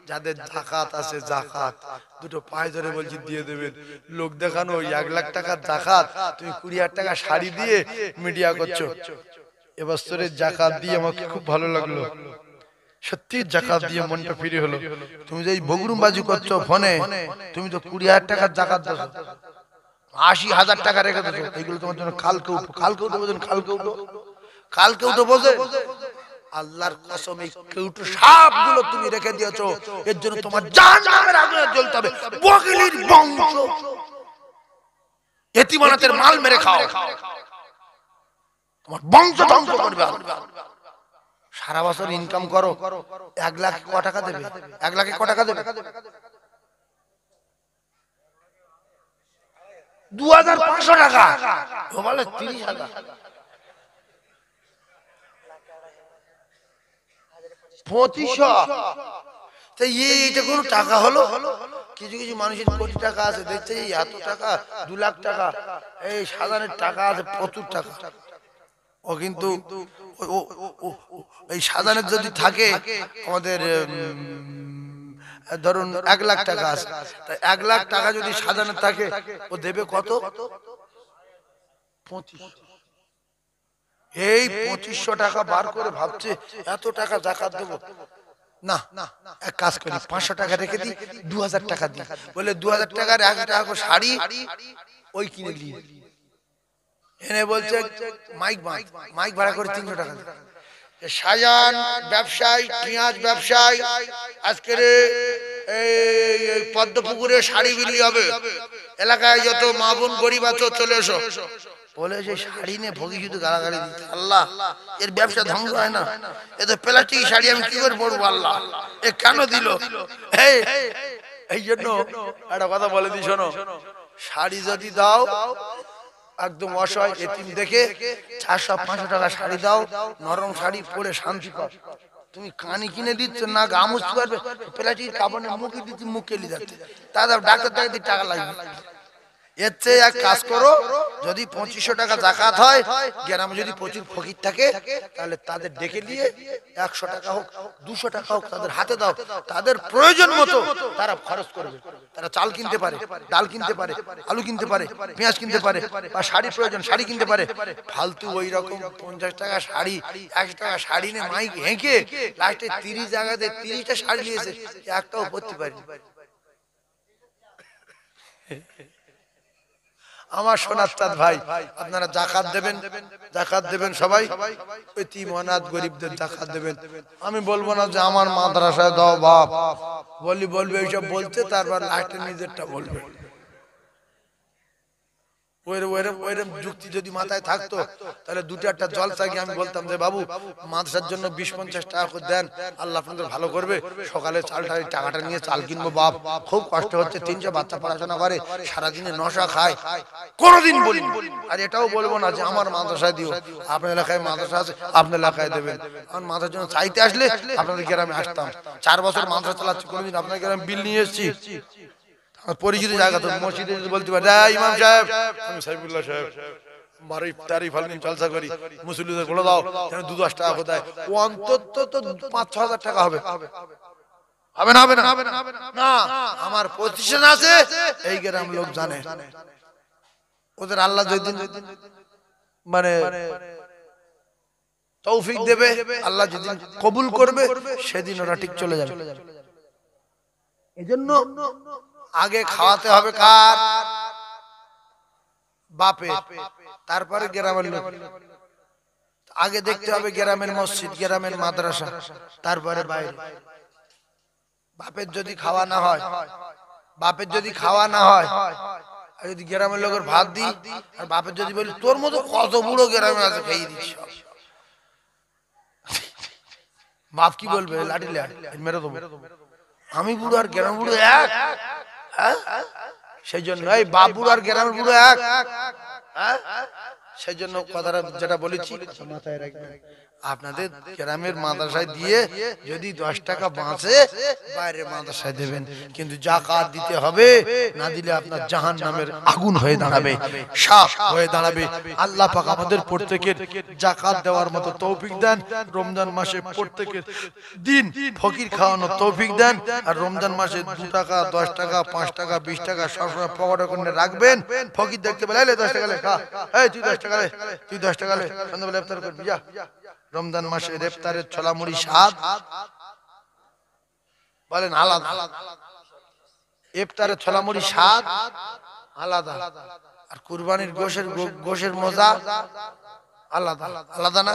যাদের যাকাত আছে, যাকাত দুটো পায়ে ধরে বলছি দিয়ে দেবেন। লোক দেখানো 1 লাখ টাকার যাকাত, তুমি 20,000 টাকা শাড়ি দিয়ে মিডিয়া করছো। এবছরের যাকাত দিয়ে আমাকে খুব ভালো লাগলো, সত্যি যাকাত দিয়ে মনটা ফ্রি হলো। তুমি যে বগরুমবাজি করছো ফোনে, তুমি তো 20,000 টাকার যাকাত দাও, 80,000 টাকা রেখে দিছো। এগুলো তোমার জন্য কালকে উঠো বোঝেন, কালকে উঠো বোঝেন। আল্লাহর কসম এই কেউটু সবগুলো তুমি রেখে দিয়েছো, এর জন্য তোমার জাহান্নামের আগুনে জ্বলতে হবে। বগলির বংশ, এতিমানাতের মাল মেরে খাও, তোমার বংশ ধ্বংস করবে। সারা বছর ইনকাম করো, 1 লাখ ক টাকা দেবে? 1 লাখে ক টাকা দেবে? 2,500 টাকা, ও বলে 30,000। 2500, এইটা কোন টাকা হলো? কিছু কিছু মানুষের কোটি টাকা আছে, দেখছে এত টাকা, 2 লাখ টাকা, এই সাধারণের টাকা আছে প্রচুর টাকা। ও কিন্তু এই সাধারণের যদি থাকে আমাদের ধরুন 1 লাখ টাকা আছে, 1 লাখ টাকা যদি সাধারণ থাকে, ও দেবে কত? 25। এই 2500 টাকা বার করে ভাবছে এত টাকা যাকাত দেবো না, এক কাজ করি 500 টাকা রেখে দিই, 2,000 টাকা দিই, বলে 2,000 টাকার 1 টাকা করে শাড়ি ওই কিনে দিই। এনে বলছে মাইক ভাড়া করে 300 টাকা। সাজান ব্যবসায়ী, পেঁয়াজ ব্যবসায়ী, আজকের এই পদ্মপুকুরে শাড়ি বিলি হবে, এলাকায় যত মা বোন গরিব আছো চলে এসো। বলে যে শাড়ি নিয়ে ভোগী শুধু গালাগালি দিতে, আল্লাহ এর ব্যবসা ধ্বংস হয় না? এ তো প্লাস্টিক শাড়ি, আমি কি করে পরবো? আল্লাহ এ কেন দিল? এই জন্য একটা কথা বলে দিই, শোনো, শাড়ি যদি দাও একদম অসহায় এতিম দেখে 400-500 টাকা শাড়ি দাও, নরম শাড়ি পরে শান্তি পাও। তুমি কানি কিনে দিচ্ছ না, গা মুছতে পারবে, প্লাস্টিক কাপড়ে মুখে দিচ্ছি, মুখ কেলি যাচ্ছে, তাদের ডাক্তার টাকা টাকা লাগবে। এর চেয়ে এক কাজ করো, যদি 2500 টাকা যাকাত হয়, গ্রামে যদি প্রচুর ফকির থাকে, তাহলে তাদের ডেকে নিয়ে 100 টাকা হোক 200 টাকা হোক তাদের হাতে দাও, তাদের প্রয়োজন মতো তারা খরচ করবে। তারা চাল কিনতে পারে, ডাল কিনতে পারে, আলু কিনতে পারে, পেঁয়াজ কিনতে পারে, বা শাড়ি প্রয়োজন শাড়ি কিনতে পারে। ফালতু ওই রকম 50 টাকা শাড়ি, 100 টাকা শাড়ি নিয়ে মাইক হেঁকে লাস্টে 30 জায়গাতে 30টা শাড়ি নিয়েছে, একটাও পরতে পারেনি। আমার সোনার চাঁদ ভাই, আপনারা যাকাত দেবেন, যাকাত দেবেন সবাই, এতিম অনাথ গরিবদের যাকাত দেবেন। আমি বলবো না যে আমার মাদ্রাসায় দাও বাপ, বলবে এইসব বলতে, তারপর লাস্টে নিজেরটা বলবে। ওইরকম যুক্তি যদি মাথায় থাকতো, তাহলে 2-4টা জলসা গিয়ে আমি বলতাম যে বাবু মাদ্রাসার জন্য 20-50 টাকা করে দেন, আল্লাহ আপনাদের ভালো করবে। সকালে চালটা টাকাটা নিয়ে চাল কিনবো বাপ, খুব কষ্ট হচ্ছে, 300 বাচ্চা পড়াশোনা করে, সারাদিনে 900 খায়, কোনোদিন বলি। আর এটাও বলবো না যে আমার মাদ্রাসায় দিও, আপনার এলাকায় মাদ্রাসা আছে আপনার এলাকায় দেবেন। আমার মাদ্রাসার জন্য চাইতে আসলে আপনাদের গ্রামে আসতাম, 4 বছর মাদ্রাসা চালাচ্ছি, কোনোদিন আপনার গ্রামে বিল নিয়ে এসেছি? পরিচিত জায়গা তো, মসজিদে বলতে পারে ইমাম সাহেব আমি সাইফুল্লাহ সাহেব, মারি তারিফ আলমিন জলসা করি, মুসল্লিদের বলে দাও 2-10 টাকা কোথায়, অন্তত তো 5-6 হাজার টাকা হবে। হবে না, আমার প্রতিষ্ঠান আছে, এই গ্রাম লোক জানে, ওদের আল্লাহ যেদিন মানে তৌফিক দেবে, আল্লাহ যেদিন কবুল করবে, সেদিন ওরা ঠিক চলে যাবে। এজন্য আগে খাওয়াতে হবে কার? বাপে, তারপরে গ্রামের লোক। আগে দেখতে হবে গ্রামের মসজিদ, গ্রামের মাদ্রাসা, তারপরে বাইরে। বাপের যদি খাওয়া না হয়, আর যদি গ্রামের লোকের ভাত দিই, আর বাপের যদি বলি তোর মতো কত বুড়ো গ্রামে আছে, খেয়ে দিচ্ছি, বাপ কি বলবে? লাঠি মেরে দেবো, আমি বুড়ো আর গ্রামের বুড়ো এক? সেই জন্য এই বাপ বুড়ো আর গ্রামের বুড়ো এক? সেই জন্য কথাটা যেটা বলেছি মাথায় রাখবেন। আপনাদের গ্রামের মাদ্রাসায় দিয়ে যদি 10 টাকা বাঁচে বাইরের মাদ্রাসায় দেবেন, কিন্তু যাকাত দিতে হবে, না দিলে আপনার জাহান্নামের আগুন হয়ে দাঁড়াবে, সাপ হয়ে দাঁড়াবে। আল্লাহ পাক আমাদের প্রত্যেকের যাকাত দেওয়ার মতো তৌফিক দেন। রমজান মাসে প্রত্যেকের দিন ফকির খাওয়ানোর তৌফিক দেন। আর রমজান মাসে 2 টাকা 10 টাকা 5 টাকা 20 টাকা সবসময় পকেটে করে রাখবেন। ফকির দেখতে পেলে 10 টাকা লে খা, এই তুই 10 টাকা লে, তুই 10 টাকা লে, সন্ধ্যাবেলা ইফতার করবি যা। রমজান মাসে ইফতারের ছোলা মুড়ি স্বাদ বলেন আলাদা, ইফতারের ছোলা মুড়ি স্বাদ আলাদা, আর কুরবানির গোশের মজা আলাদা। আলাদা না?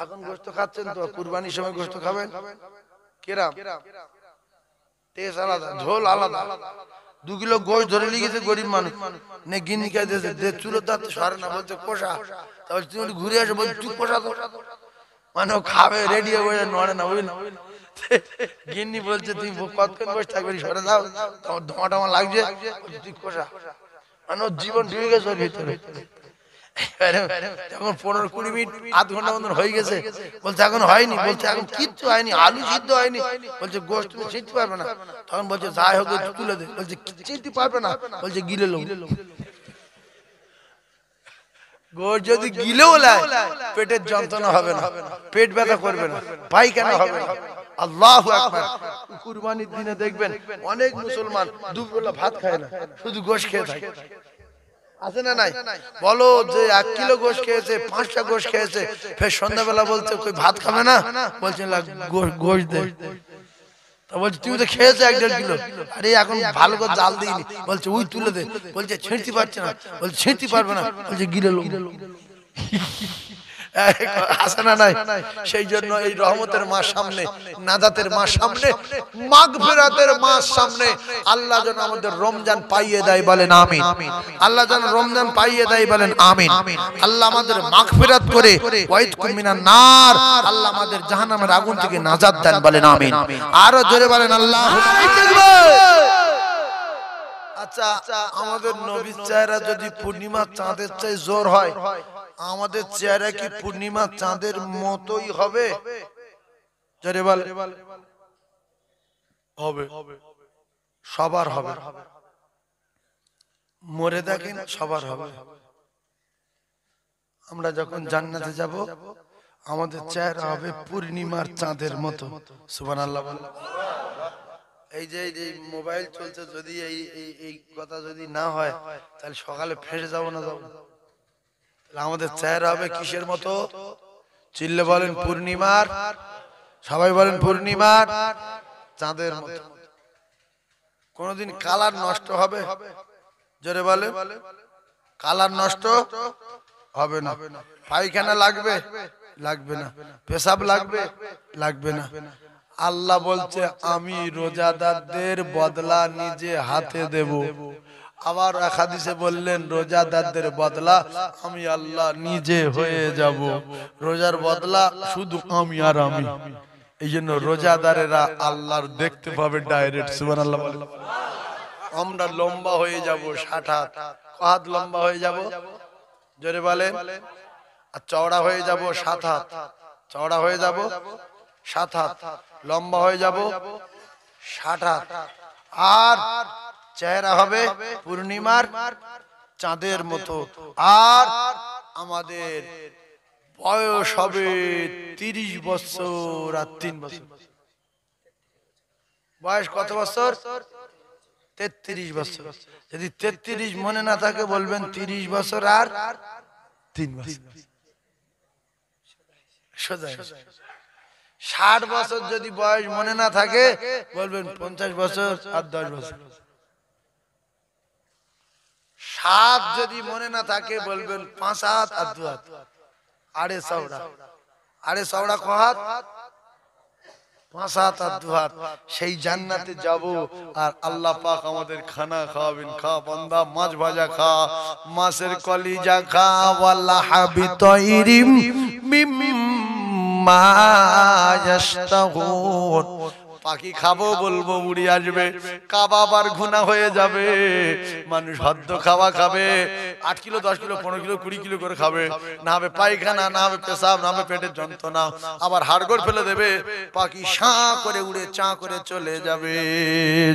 এখন গোশত খাচ্ছেন তো, কুরবানির সময় গোশত খাবেন কিরাম টেস্ট আলাদা, ঝোল আলাদা। 2 কিলো গোশত ধরে লিখেছে গরিব মানুষ, নে গিন্নি খাই দিয়েছে, চুলো দাঁত সরে না, বলছে কষা। তারপর তুমি ঘুরে আসে বলছে তুই কষা তো, মানে খাবে রেডি হয়ে নড়ে না, বুঝলি? গিন্নি বলছে তুমি কতক্ষণ বসে থাকবে, সরে দাও, তোমার ধোঁয়া টমা লাগছে, তুই কষা। মানে জীবন ডুবে গেছে ওর ভিতরে। যখন 15-20 মিনিট আধ ঘন্টা মতন হয়ে গেছে, বলছে এখন হয়নি, বলছে এখন কিচ্ছু হয়নি, আলু সিদ্ধ হয়নি, বলছে গোশত তুমি ছিঁড়তে পারবে না। তখন বলছে যাই হোক তুলে দে, বলছে ছিঁড়তে পারবে না, বলছে গিলে লো। গোশত যদি গিলেও লাই পেটের যন্ত্রণা হবে না, পেট ব্যথা করবে না, পায়খানা হবে না। আল্লাহু আকবার। কুরবানির দিনে দেখবেন অনেক মুসলমান দুপুরবেলা ভাত খায় না, শুধু গোশত খেয়ে থাকে, আছে না নাই? বলো যে 1 কিলো গোশত খেয়েছে, 5টা গোশত খেয়েছে, ফের সন্ধ্যাবেলা বলছে কই ভাত খাবে না, বলছে গোশত দে। তা বলছে তুই তো খেয়েছে 1-1.5 কিলো, আরে এখন ভালো করে জাল দিইনি, বলছে ওই তুলে দে, বলছে ছিঁড়তে পারছে না, বলছে ছিঁড়তে পারবে না, বলছে গিলে লো। আছে না নাই? সেই জন্য এই রহমতের মাস সামনে, নাজাতের মাস সামনে, মাগফিরাতের মাস সামনে, আল্লাহ যেন আমাদের রমজান পাইয়ে দেয়, বলেন আমিন। আল্লাহ যেন রমজান পাইয়ে দেয়, বলেন আমিন। আল্লাহ আমাদের মাগফিরাত করে ওয়াইদকুম মিনান নার, আল্লাহ আমাদের জাহান্নামের আগুন থেকে নাজাত দেন, বলেন আমিন। আরো জোরে বলেন আল্লাহু আকবার। আচ্ছা, আমাদের নবীর চেহারা যদি পূর্ণিমা চাঁদের চেয়ে জোর হয়, আমাদের চেহারা কি পূর্ণিমা চাঁদের মতোই হবে? জোরে বল। হবে, সবার হবে। মরে দেখেন সবার হবে। আমরা যখন জান্নাতে যাব, আমাদের চেহারা হবে পূর্ণিমার চাঁদের মতো। সুবহানাল্লাহ বল। এই যে মোবাইল চলছে, যদি এই কথা যদি না হয়, তাহলে সকালে ফেসে যাবো না, যাবো। আমাদের চেহারা হবে কিসের মতো? চিল্লে বলেন পূর্ণিমার, সবাই বলেন পূর্ণিমার চাঁদের মতো। কোনদিন কালার নষ্ট হবে? জোরে বলে। কালার নষ্ট হবে না। পায়খানা লাগবে? লাগবে না। পেশাব লাগবে? লাগবে না। আল্লাহ বলছে আমি রোজাদারদের বদলা নিজে হাতে দেব। আবার এক হাদিসে বললেন রোজাদারদের বদলা আমি আল্লাহ নিজে হয়ে যাব। রোজার বদলা শুধু আমি আর আমি। এই জন্য রোজাদারেরা আল্লাহর দেখতে পাবে ডাইরেক্ট। সুবহানাল্লাহ বলেন। আমরা লম্বা হয়ে যাব 60 হাত, হাত লম্বা হয়ে যাব, জোরে বলেন। আর চওড়া হয়ে যাব 7 হাত, চওড়া হয়ে যাব 7 হাত, লম্বা হয়ে যাব 60 হাত। আর চেহারা হবে পূর্ণিমার চাঁদের মতো। আর আমাদের বয়স হবে 30 বছর আর 3 বছর। বয়স কত বছর? 33 বছর। যদি 33 মনে না থাকে বলবেন 30 বছর আর 3 বছর। 60 বছর যদি বয়স মনে না থাকে বলবেন 50 বছর আর 10 বছর। 7 যদি মনে না থাকে বলবেন 5 হাত আর 2 হাত। আড়ে চওড়া, আড়ে চওড়া ক হাত? 5 হাত আর 2 হাত। সেই জান্নাতে যাব আর আল্লাহ পাক আমাদের খানা খাওয়াবেন। খা বান্দা, মাছ ভাজা খা, মাছের কলিজা খা, ওয়াল্লাহ হাবি তাইরিম মিম্মা ইয়াশতাহুন। পাখি খাবো বলবো উড়ে আসবে, কাবাব আর ঘুনা হয়ে যাবে। মানুষ হদ্দ খাওয়া খাবে, 8 কিলো 10 কিলো 15 কিলো 20 কিলো করে খাবে, না হবে পায়খানা, না হবে পেশাব, না হবে পেটের যন্ত্রণা, আবার হাড়গোড় ফেলে দেবে। পাখি শাঁ করে উড়ে চা করে চলে যাবে।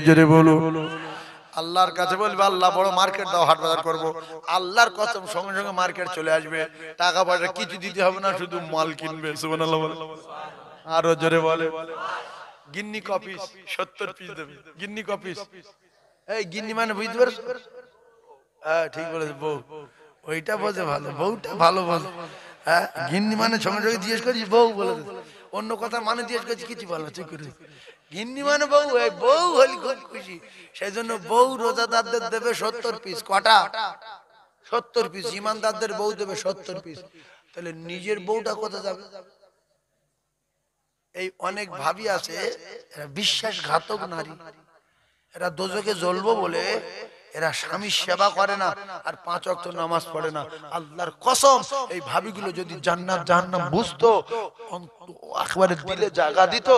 জোরে বলো। আল্লাহর কাছে বলবে আল্লাহ বড় মার্কেট দাও, হাট বাজার করবো। আল্লাহর কসম সঙ্গে সঙ্গে মার্কেট চলে আসবে, টাকা পয়সা কিছু দিতে হবে না, শুধু মাল কিনবে। সুবহানাল্লাহ বলে। আরো জোরে বলে। গিন্নি কপিস 70 পিস দেবে, গিন্নি কপিস। এই গিন্নি মানে বুঝতে পারছো? হ্যাঁ ঠিক বলেছে, বউ। ওইটা বোঝে ভালো, বউটা ভালো বোঝে। হ্যাঁ গিন্নি মানে সঙ্গে সঙ্গে জিজ্ঞেস করিস বউ বলে, অন্য কথা মানে জিজ্ঞেস করছি কিছু ভালো ঠিক করে। গিন্নি মানে বউ, এই বউ হলি খুব খুশি। সেই জন্য বউ রোজাদারদের দেবে 70 পিস। কটা? 70 পিস। ইমানদারদের বউ দেবে 70 পিস। তাহলে নিজের বউটা কোথায় যাবে? এই অনেক ভাবি আছে, এরা বিশ্বাসঘাতক নারী, এরা দোজখে জ্বলবো বলে এরা স্বামীর সেবা করে না আর 5 ওয়াক্ত নামাজ পড়ে না। আল্লাহর কসম এই ভাবিগুলো যদি জান্নাত জাহান্নাম বুঝতো, একেবারে দিলে জায়গা দিত,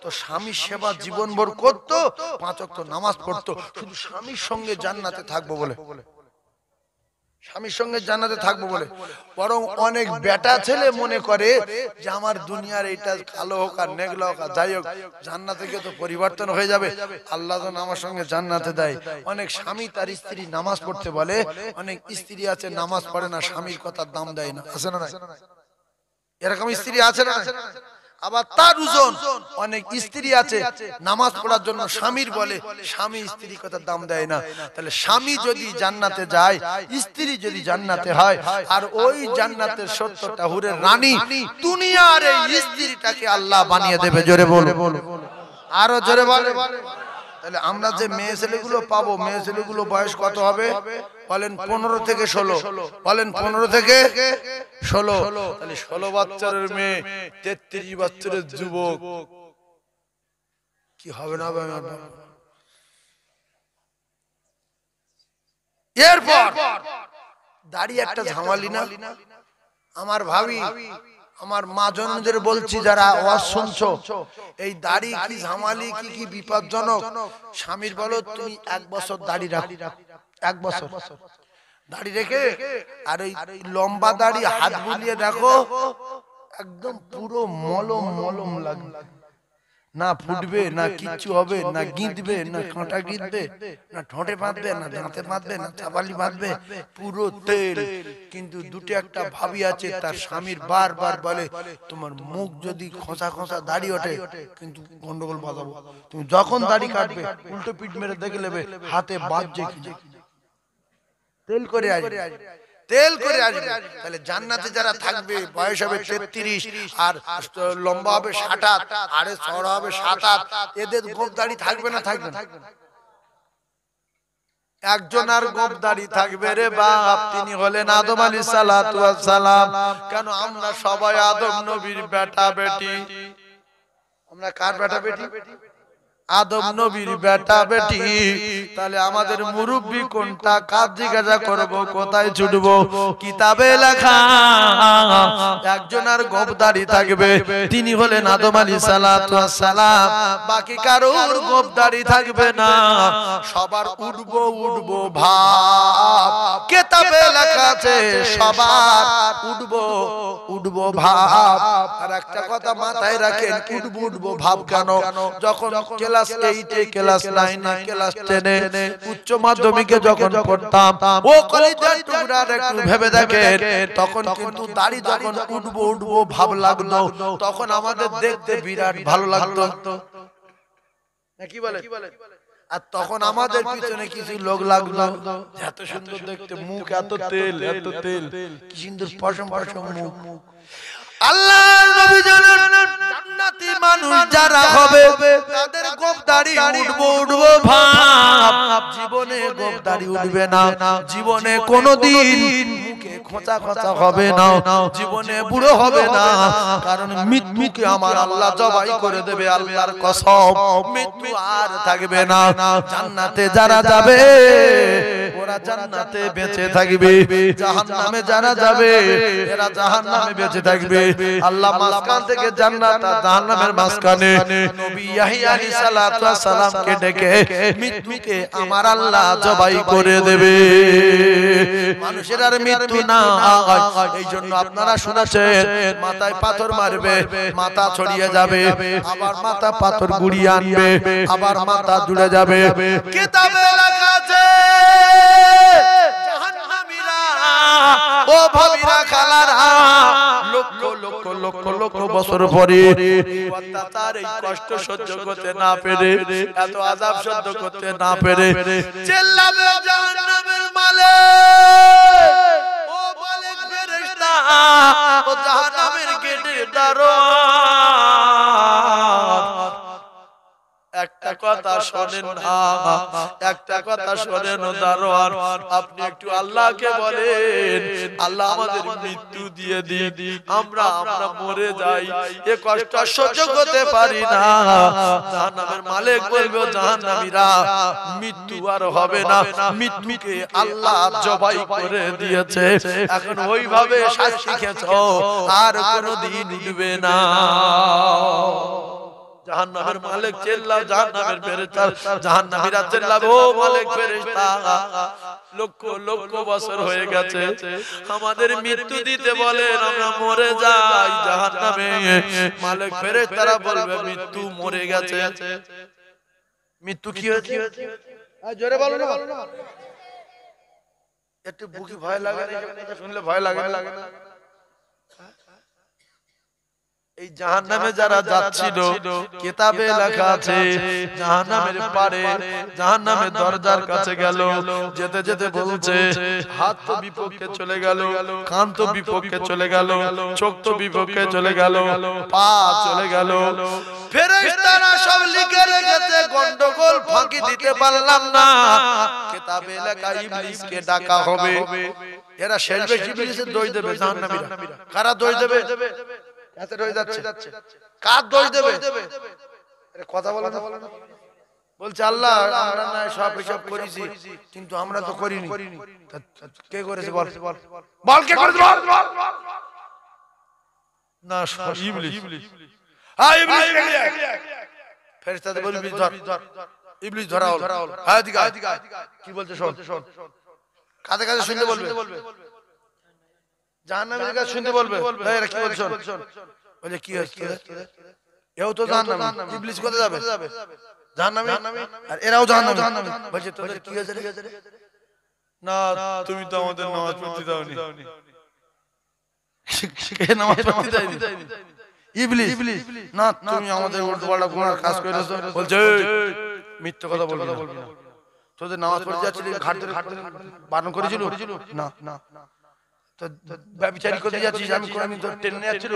তো স্বামীর সেবা জীবনভর করতো, 5 ওয়াক্ত নামাজ পড়তো, শুধু স্বামীর সঙ্গে জান্নাতে থাকবো বলে, স্বামীর সঙ্গে জান্নাতে থাকবো বলে। বরং অনেক বেটা ছেলে মনে করে যে আমার দুনিয়ার এইটা কালো হোক আর নেগলা হোক আর যাই হোক, জান্নাতে গিয়ে তো পরিবর্তন হয়ে যাবে, আল্লাহ যেন আমার সঙ্গে জান্নাতে দেয়। অনেক স্বামী তার স্ত্রী নামাজ পড়তে বলে, অনেক স্ত্রী আছে নামাজ পড়ে না, স্বামীর কথার দাম দেয় না। আছে না? এরকম স্ত্রী আছে না? আবার তার ওজন অনেক স্ত্রী আছে নামাজ পড়ার জন্য স্বামীর বলে, স্বামী স্ত্রীর কথা দাম দেয় না। তাহলে স্বামী যদি জান্নাতে যায়, স্ত্রী যদি জান্নাতে হয়, আর ওই জান্নাতের 70টা হুরের রানী দুনিয়ার এই স্ত্রীটাকে আল্লাহ বানিয়ে দেবে। জোরে বলো, আরো জোরে বলে। তাহলে আমরা যে মেয়ে ছেলেগুলো পাবো, মেয়ে ছেলেগুলো বয়স কত হবে বলেন? 15 থেকে 16। বলেন 15 থেকে 16। তাহলে 16 বছরের মেয়ে 33 বছরের যুবক কি হবে না? এরপর দাঁড়িয়ে একটা ঝামালি না। আমার ভাবি, আমার মা জনদের বলছি যারা আওয়াজ শুনছো, এই দাড়ি কি ঝামালি, কি কি বিপজ্জনক। স্বামীর বলো তুমি 1 বছর দাড়ি রাখো, 1 বছর দাড়ি রেখে, আর ওই লম্বা দাড়ি হাত বুলিয়ে দেখো, একদম পুরো মলম মলম লাগবে, না ফুটবে, না কিচ্ছু হবে, না গিঁদবে, না কাঁটা গিঁদবে, না ঠোঁটে বাঁধবে, না দাঁতে বাঁধবে, না চাপালি বাঁধবে, পুরো তেল। কিন্তু দুটো একটা ভাবি আছে তার স্বামীর বারবার বলে তোমার মুখ যদি খোঁচা খোঁচা দাড়ি ওঠে কিন্তু গন্ডগোল বাঁধাবো, তুমি যখন দাড়ি কাটবে উল্টো পিঠ মেরে দেখে নেবে হাতে বাজছে কি, তেল করে আসবে, তেল করে আসবে। তাহলে জান্নাতে যারা থাকবে বয়স হবে 33 আর লম্বা হবে 60, আরে চওড়া হবে 7-8, এদের গোঁফ দাড়ি থাকবে না? থাকবে না? একজন আর গোঁফ দাড়ি থাকবে রে বাপ, তিনি হলেন আদম আলাইহিস সালাতু ওয়াস সালাম। কেন আমরা সবাই আদম নবীর বেটা বেটি। আমরা কার বেটা বেটি? আদম নবীর বেটা বেটি। তাহলে আমাদের মুরব্বি কোনটা? কাজ জিজ্ঞাসা করবো, কোথায় ছুটবো? কিতাবে লেখা একজন আর গোঁফ দাড়ি থাকবে, তিনি হলেন আদম আলাইহিস সালাতু ওয়াস সালাম। বাকি কারোর গোঁফ দাড়ি থাকবে না, সবার উঠবো উঠবো ভাব। কিতাবে লেখা আছে সবার উঠবো উঠবো ভাব। আর একটা কথা মাথায় রাখেন, উঠবো উঠবো ভাব কেন? যখন ক্লাস 8-এ, ক্লাস 9-এ, ক্লাস 10-এ, উচ্চ মাধ্যমিকে যখন পড়তাম, ও কলেজের টুকরার একটু ভেবে দেখেন, তখন কিন্তু দাড়ি যখন উঠবো উঠবো ভাব লাগলো, তখন আমাদের দেখতে বিরাট ভালো লাগতো, নাকি বলে? আর তখন আমাদের পিছনে কিছু লোক লাগলো, এত সুন্দর দেখতে মুখ, এত তেল, এত তেল, কি সুন্দর পশম পশম মুখ। আল্লাহর নবী জানেন জান্নাতি মানুষ যারা হবে তাদের গোঁফ দাড়ি উঠবো উঠবো ভাব। জীবনে গোঁফ দাড়ি উঠবে না, জীবনে কোনোদিন মুখে খোঁচা খোঁচা হবে না, জীবনে বুড়ো হবে না, কারণ মৃত্যুকে আমার আল্লাহ জবাই করে দেবে। আল্লাহর কসম, মৃত্যু আর থাকবে না। জান্নাতে যারা যাবে ওরা জান্নাতে বেঁচে থাকবে, জাহান্নামে যারা যাবে এরা জাহান্নামে বেঁচে থাকবে। আল্লাহ মাঝখান থেকে জান্নাত আর জাহান্নামের মাঝখানে নবী ইয়াহিয়া আলাইহিস সালাতু ওয়াস সালামকে ডেকে মৃত্যুকে আমার আল্লাহ জবাই করে দেবে। মানুষের আর মৃত্যু না, এই জন্য আপনারা শুনেছেন মাথায় পাথর মারবে, মাথা ছড়িয়ে যাবে, আবার মাথা পাথর গুড়িয়ে আনবে, আবার মাথা জুড়ে যাবে। কিতাবে লেখা আছে জাহান্নামীরা, ও ভাবিরা খালারা, লক্ষ লক্ষ লক্ষ লক্ষ বছর পরে অত্যাচার এই কষ্ট সহ্য করতে না পেরে, এত আযাব সহ্য করতে না পেরে চিল্লাবে জাহান্নামের মালিক, ও মালিক ফেরেশতা, ও জাহান্নামের গেটের দারোয়ান, একটা কথা শোনেন না, একটা কথা শোনেন ও দারোয়ান, আপনি একটু আল্লাহকে বলেন আল্লাহ আমাদের মৃত্যু দিয়ে দিন, আমরা মরে যাই, এ কষ্ট সহ্য করতে পারি না। জাহান্নামের মালিক বলবে জাহান্নামীরা মৃত্যু আর হবে না, মৃত্যুকে আল্লাহ জবাই করে দিয়েছে, এখন ওইভাবে শাস্তি খেছো, আর কোনোদিন উঠবে না। জাহান্নামের মালিক চিল্লাও, জাহান্নামের ফেরেশতা, জাহান্নামীরা চিল্লাবে ও মালিক ফেরেশতা, লক্ষ লক্ষ বছর হয়ে গেছে, আমাদের মৃত্যু দিতে বলেন, আমরা মরে যাই জাহান্নামে। মালিক ফেরেশতারা বলবে মৃত্যু মরে গেছে। মৃত্যু কি হয়েছে? জোরে বলো না, একটু বুকে ভয় লাগে না? শুনলে ভয় লাগে না? এই জাহান্নামে যারা যাচ্ছিল কিতাবে লেখা আছে জাহান্নামের পারে, জাহান্নামের দরজার কাছে গেল, যেতে যেতে বলছে হাত তো বিপক্ষে চলে গেল, কান তো বিপক্ষে চলে গেল, চোখ তো বিপক্ষে চলে গেল, পা চলে গেল। ফেরেশতারা সব লিখে রেখেছে, গন্ডগোল ফাঁকি দিতে পারলাম না, কিতাবে লেখা ইবলিসকে ডাকা হবে। এরা শেষ বেশি ইবলিসের দোষ দেবে জাহান্নামীরা। কারা দোষ দেবে? কার দোষ দেবে? কথা বলে না, বলছে আল্লাহ আমরা না সব হিসাব করেছি, কিন্তু আমরা তো করিনি। কে করেছে বল, বল কে করেছে বল। না ইবলিস, হ্যাঁ ইবলিস। ফেরেশতাদের বলি ইবলিস ধর, ইবলিস ধরা হলো। হ্যাঁ দিগা কি বলছে শোন, কাছে কাছে শুনতে বলবে, জাহান্নামের কাছে শুনতে বলবে, এরা কি বলছে শোন। বলে কি হচ্ছে? এও তো জাহান্নামী, ইবলিস কোথায় যাবে? জাহান্নামে। আর এরাও জাহান্নামী। বলছে তোদের কি হয়েছে রে? না তুমি তো আমাদের নামাজ পড়তে দাওনি। কে নামাজ পড়তে দেয়নি? ইবলিস। না তুমি আমাদের উল্টোপাল্টা গুনার কাজ করেছো। বলছে মিথ্যা কথা বলবি না, তোদের নামাজ পড়তে যাচ্ছিলি ঘাট ধরে বারণ করেছিল? না না। তো ব্যভিচারী করতে যাচ্ছিস, আমি কোনদিন তোর টেনে যাচ্ছিল?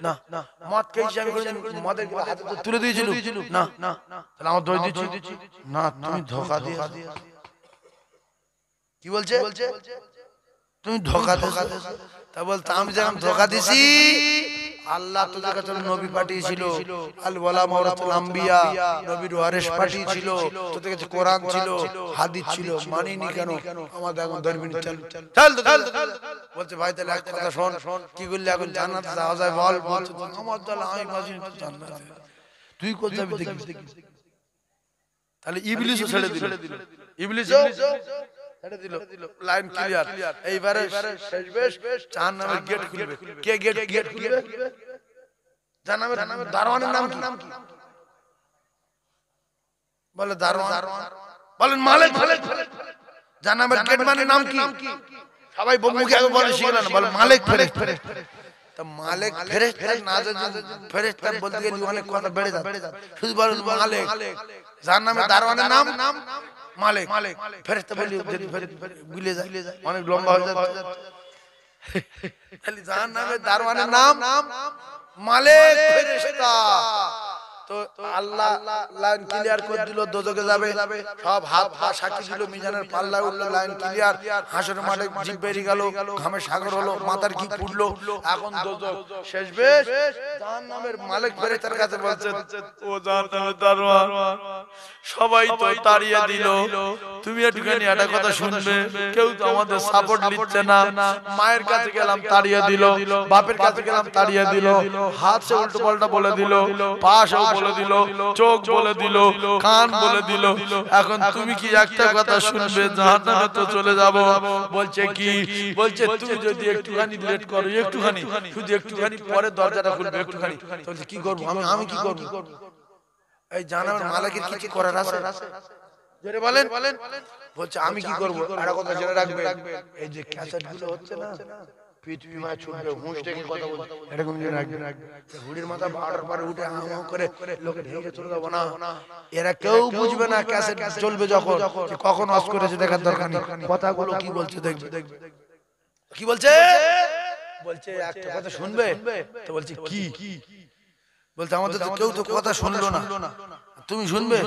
না না। মদ খেয়েছিস, আমি কোনদিন মদের হাতে তুলে দিয়েছিল? না না। তাহলে আমার দোষ দিচ্ছি? না তুমি ধোঁকা দিয়ে। কি বলছে? তুমি ধোঁকা দিয়েছো। তা বলতে আমি যখন ধোঁকা দিছি, আল্লাহ তোদের কাছে নবী পাঠিয়েছিল, আল ওয়ালা মাওরাতুল আম্বিয়া, নবীর ওয়ারিস পাঠিয়েছিল, তোদের কাছে কোরআন ছিল, হাদিস ছিল, মানিনি কেন? আমাদের এখন ধর্মী চল চল। বলছে ভাই তাহলে এক কথা শোন, কি করলে এখন জান্নাতে যাওয়া যায় বল। বলছে আমার দল আমি বাজি জান্নাতে, তুই কোথায় যাবি দেখি। তাহলে ইবলিসও ছেড়ে দিল, ইবলিসও ছেড়ে দিল, লাইন ক্লিয়ার। এইবারে শেষ বেশ জাহান্নামের গেট খুলবে। কে গেট খুলবে? জাহান্নামের দারোয়ানের নাম কি? বলে দারোয়ান। বলেন মালিক। জাহান্নামের গেট মানে নাম কি? সবাই মুখে আগে বলে শিখলেন না, বলে মালিক ফেরেশতা। তো মালিক ফেরেশতা না জানেন, ফেরেশতা বলতে গেলে অনেক কথা বেড়ে যায়, শুধু বলেন মালিক। জাহান্নামের দারোয়ানের নাম মালিক। ফেরেশতা বলি ভুলে যায়, অনেক লম্বা হয়ে যায়। খালি জাহান্নামের দারোয়ানের নাম মালিক ফেরেশতা। তো আল্লাহ লাইন ক্লিয়ার করে দিল, দোজখে যাবে। সব হাত পা সাক্ষী দিল, মিজানের পাল্লা উঠলো, লাইন ক্লিয়ার। হাসরের মাঠে জিভ বেরিয়ে গেল, ঘামে সাগর হলো, মাথার কি ফুটলো। এখন দোজখ শেষ বেশ। জাহান্নামের মালিক ফেরেশতার কাছে বলছে, ও জাহান্নামের দারোয়ান সবাই তো তাড়িয়ে দিল। তুমি একটুখানি একটা কথা শুনবে, কেউ তো আমাদের সাপোর্ট নিচ্ছে না। মায়ের কাছে গেলাম তাড়িয়ে দিল, বাপের কাছে গেলাম তাড়িয়ে দিল, হাত সে উল্টো পাল্টা বলে দিল, পা সেও বলে দিল, চোখ বলে দিল, কান বলে দিল। এখন তুমি কি একটা কথা শুনবে? জাহান্নামে তো চলে যাব। বলছে কি? বলছে তুমি যদি একটুখানি লেট করো, একটুখানি, শুধু একটুখানি পরে দরজাটা খুলবে, একটুখানি। বলছে কি করবো আমি কি করবো? এই জাহান্নামের মালিকের কিছু করার আছে? জোরে বলেন। বলছে আমি কি করবো? একটা কথা জেনে রাখবে, এই যে ক্যাসেট গুলো হচ্ছে না, পৃথিবী মায় ছুটবে, হুঁশ থেকে কথা বলছে, এটা কোন জেনে রাখবে। হুড়ির মাথা 12টার পরে উঠে হাঁ করে লোকে ঢেকে চলে যাবো না। এরা কেউ বুঝবে না ক্যাসেট চলবে যখন, কখন অফ করেছে দেখার দরকার নেই। কথাগুলো কি বলছে দেখবে। কি বলছে? বলছে একটা কথা শুনবে? তো বলছে কি? বলছে আমাদের তো কেউ তো কথা শুনলো না, তুমি শুনবে?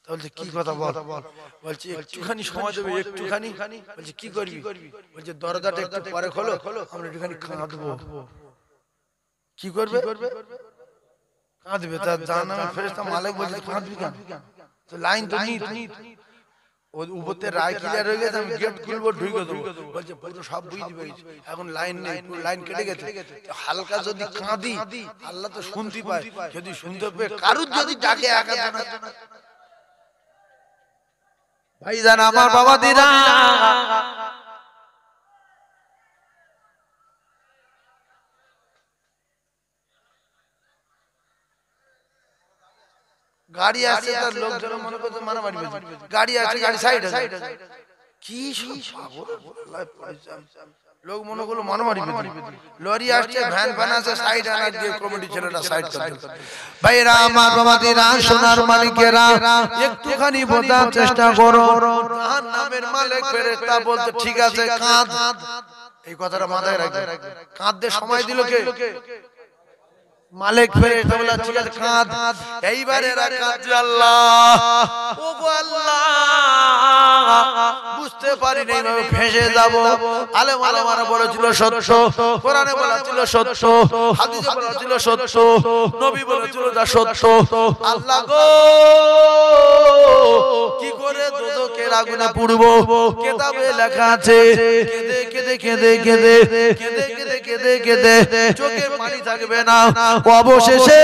বলছে কি কথা বল? বলছে একটুখানি সময় দেবে, একটুখানি। বলছে কি করবি? বলছে দরজাটা একটু পরে খোলো, আমরা একটুখানি কাঁদবো। কি করবে? কাঁদবে। তার জাহান্নামের ফেরেশতা মালিক বলছে কাঁদবি কেন? তো লাইন তো নি, উপরতে রায় ক্লিয়ার হয়ে গেছে, আমি গেট খুলবো, ঢুকে দেবো। বলছে পুরো সব বুঝতে পেরেছি, এখন লাইন নেই, পুরো লাইন কেটে গেছে। হালকা যদি কাঁদি, আল্লাহ তো শুনতে পায়, যদি শুনতে পেয়ে কারুর যদি ডাকে একা জানা। ভাইজান আমার বাবা দিরা, গাড়ি আছে, তার লোকজন মনে করছে মারামারি হয়েছে। গাড়ি আছে, গাড়ি সাইড আছে। কি লোক মনে করলো মারামারি হয়েছে। লরি আসছে, ভ্যান আছে, সাইড আনা দিয়ে কমিটি ছেলেরা সাইড করতে। ভাইরা আমার বাবাদিরা, সোনার মালিকেরা, একটুখানি বোঝার চেষ্টা করো। জাহান্নামের মালিক ফেরেশতা বলতে ঠিক আছে কাঁদ। এই কথাটা মাথায় রাখবে। কাঁদতে সময় দিল কে? মালিক ফেরেশতা বলে ঠিক আছে কাঁদ। এইবারে এরা কাঁদছে, আল্লাহ ও গো আল্লাহ, বুঝতে পারিনি এইভাবে ফেঁসে যাব। আলেম আলেমারা বলেছিল সত্য, কোরআনে বলেছিল সত্য, হাদিসে বলেছিল সত্য, নবী বলেছিল যা সত্য। আল্লাহ গো কি করে দোজখের আগুনে পুড়বো? কিতাবে লেখা আছে কেঁদে কেঁদে কেঁদে কেঁদে কেঁদে কেঁদে কেঁদে কেঁদে চোখে পানি থাকবে না, অবশেষে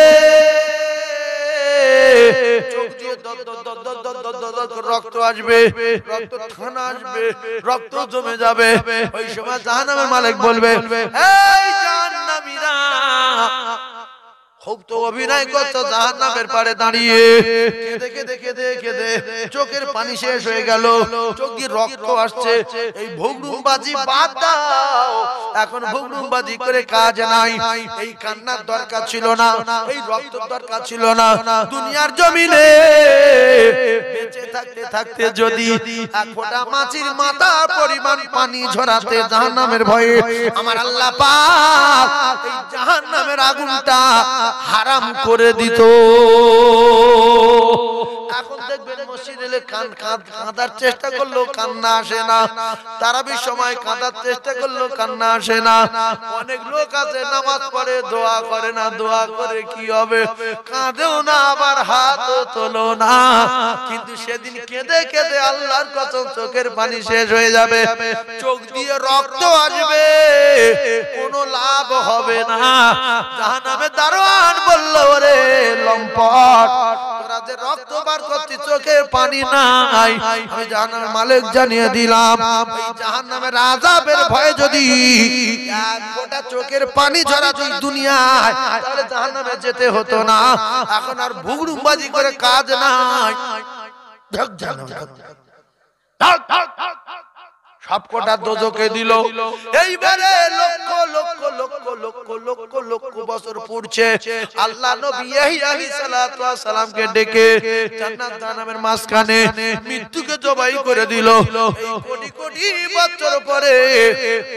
চোখ দিয়ে রক্ত আসবে, রক্ত ঠান্ডা আসবে, রক্ত জমে যাবে। ওই সময় জাহান্নামের মালিক বলবে, এই জাহান্নামীরা, খুব তো অভিনয় করছো জাহান্নামের পাড়ে দাঁড়িয়ে, কেঁদে কেঁদে কেঁদে কেঁদে চোখের পানি শেষ হয়ে গেল, চোখ দিয়ে রক্ত আসছে। এই ভুগড়ুমবাজি বাদ দাও, এখন ভুগড়ুমবাজি করে কাজ নাই। এই কান্নার দরকার ছিল না, এই রক্তের দরকার ছিল না। দুনিয়ার জমিনে বেঁচে থাকতে থাকতে যদি এক ফোঁটা মাছির মাথার পরিমাণ পানি ঝরাতে জাহান্নামের ভয়ে আমার আল্লাহ পাক এই জাহান্নামের আগুনটা হারাম করে দিত। এখন দেখবেন মসজিদে কাঁদার চেষ্টা করলেও কান্না আসে না, তারাবির সময় কাঁদার চেষ্টা করলেও কান্না আসে না। অনেক লোক আছে নামাজ পড়ে দোয়া করে না, দোয়া করে কি হবে? কাঁদেও না, আবার হাতও তোলো না। কিন্তু সেদিন কেঁদে কেঁদে আল্লাহর কসম চোখের পানি শেষ হয়ে যাবে, চোখ দিয়ে রক্ত আসবে, কোনো লাভ হবে না। জাহান্নামের দারোয়ান বলল, ওরে লম্পট, তোরা যে রক্ত বার করছিস চোখের পানি নাই, আমি জাহান্নামের মালিক জানিয়ে দিলাম, এই জাহান্নামের আযাবের ভয়ে যদি এক ফোঁটা চোখের পানি ঝরা তুই দুনিয়ায়, তাহলে জাহান্নামে যেতে হতো না। এখন আর ভুগড়ুমবাজি করে কাজ নাই। সবকটা দোজখে দিল। এইবারে লক্ষ লক্ষ লক্ষ লক্ষ লক্ষ লক্ষ বছর পড়ছে, আল্লাহ নবী ইয়াহইয়া আলাইহিস সালাতু ওয়াস সালামকে ডেকে জান্নাত জাহান্নামের মাঝখানে মৃত্যুকে জবাই করে দিল। এই কোটি কোটি বছর পরে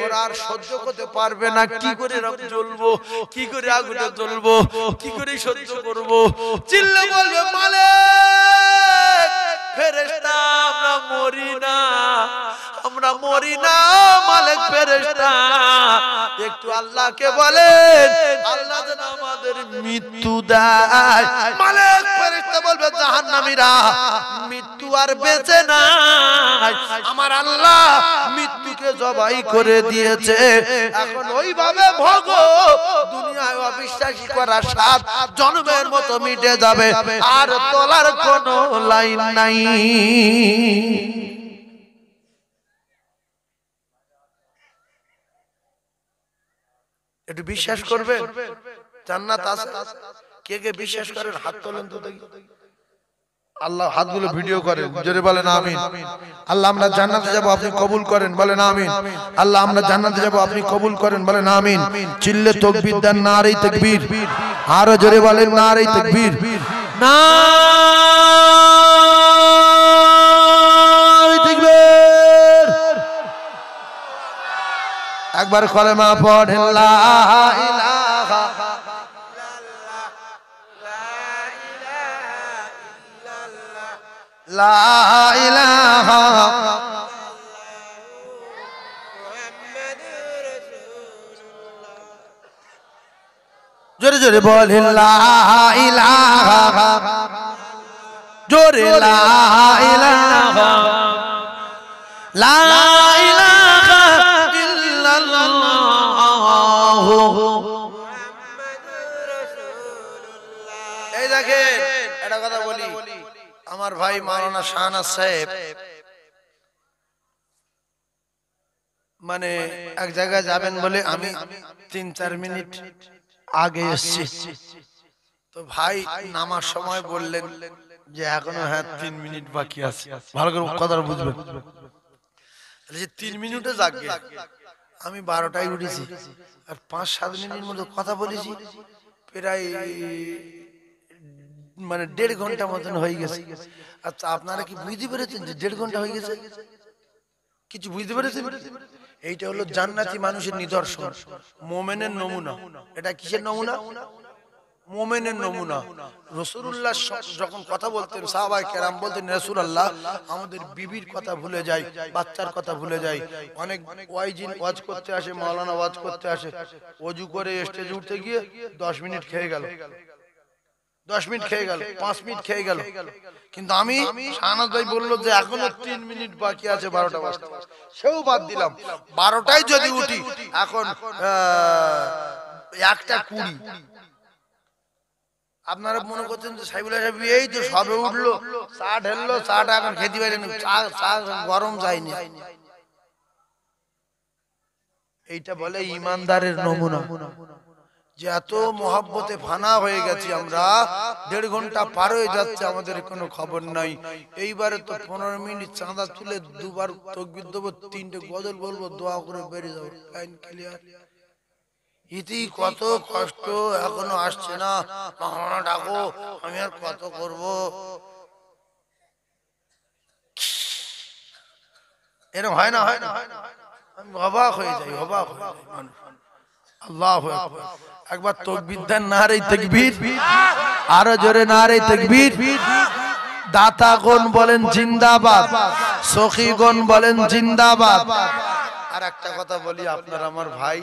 ওরা আর সহ্য করতে পারবে না। কি করে জ্বলবো, কি করে আগুনে জ্বলবো, কি করে সহ্য করব? চিল্লে বলবে, মালিক ফেরেশতা আমরা মরি না, আমরা আমরা মরি না মালিক ফেরেশতা একটু আল্লাহকে বলেন আল্লাহ যেন আমাদের মৃত্যু দেয় মালিক ফেরেশতা বলবে জাহান্নামীরা মৃত্যু আর বেঁচে নাই আমার আল্লাহ মৃত্যুকে জবাই করে দিয়েছে এখন ওইভাবে ভোগ দুনিয়ায় অবিশ্বাসী করা সাত জন্মের মতো মিটে যাবে আর তোলার কোনো লাইন নাই একটু বিশ্বাস করবেন জান্নাত আছে কে কে বিশ্বাস করেন হাত তোলেন তো দেখি আল্লাহ হাতগুলো ভিডিও করেন জোরে বলেন আমিন আল্লাহ আমরা জান্নাতে যাব আপনি কবুল করেন বলেন আমিন আল্লাহ আমরা জান্নাতে যাব আপনি কবুল করেন বলেন আমিন চিল্লে তাকবীর দেন নারে তাকবীর আর জোরে বলেন নারে তাকবীর নারে তাকবীর একবার কলেমা পড়েন লা ইলাহা লা ইলাহা জোরে জোরে বলেন লা ইলাহা জোরে লা ইলাহা লা ইলাহা ইল্লাল্লাহ এই দেখেন একটা কথা বলি আমার ভাই মাওলানা শাহনাজ সাহেব মানে এক জায়গায় যাবেন বলে আমি 3-4 মিনিট আগে এসেছি তো ভাই নামার সময় বললেন যে এখনো হ্যাঁ 3 মিনিট বাকি আছে ভালো করে কথা বুঝবেন যে 3 মিনিটে জাগে আমি 12টায় উঠেছি আর 5-7 মিনিটের মতো কথা বলেছি প্রায় মানে 1.5 ঘন্টা মতন হয়ে গেছে আচ্ছা আপনারা কি বুঝতে পেরেছেন যে 1.5 ঘন্টা হয়ে গেছে কিছু বুঝতে পেরেছেন এইটা হলো জান্নাতি মানুষের নিদর্শন মুমিনের নমুনা এটা কিসের নমুনা মুমিনের নমুনা রাসূলুল্লাহ যখন কথা বলতেন সাহাবায়ে কেরাম বলতেন রাসূলুল্লাহ আমাদের বিবির কথা ভুলে যাই বাচ্চার কথা ভুলে যাই অনেক ওয়াইজিন ওয়াজ করতে আসে মাওলানা ওয়াজ করতে আসে ওযু করে স্টেজে উঠতে গিয়ে 10 মিনিট খেয়ে গেল 10 মিনিট খেয়ে গেল 5 মিনিট খেয়ে গেল কিন্তু আমি শাহনাজ ভাই বললো যে এখনো 3 মিনিট বাকি আছে 12টা বাজতে সেও বাদ দিলাম 12টায় যদি উঠি এখন 1:20 আপনারা মনে করছেন যে সাইবুল্লাহ সাহেব এই তো সবে উঠলো চা ঢেললো চাটা এখন খেতে পারেনি চা গরম যায়নি এইটা বলে ইমানদারের নমুনা যে এত মহব্বতে ফানা হয়ে গেছি আমরা 1.5 ঘন্টা পার হয়ে যাচ্ছে আমাদের কোনো খবর নাই এইবারে তো 15 মিনিট চাঁদা তুলে দুবার তাকবীর দেব 3টে গজল বলবো দোয়া করে বেরিয়ে যাবো লাইন ক্লিয়ার ইতি কত কষ্ট এখনো আসছে না মাওলানা ডাকো আমি আর কত করব এরকম হয় না আমি অবাক হয়ে যাই মানুষ আল্লাহু আকবার একবার তাকবীর দেন নারে তাকবীর আর জোরে নারে তাকবীর দাতাগণ বলেন জিন্দাবাদ সখীগণ বলেন জিন্দাবাদ আর একটা কথা বলি আপনার আমার ভাই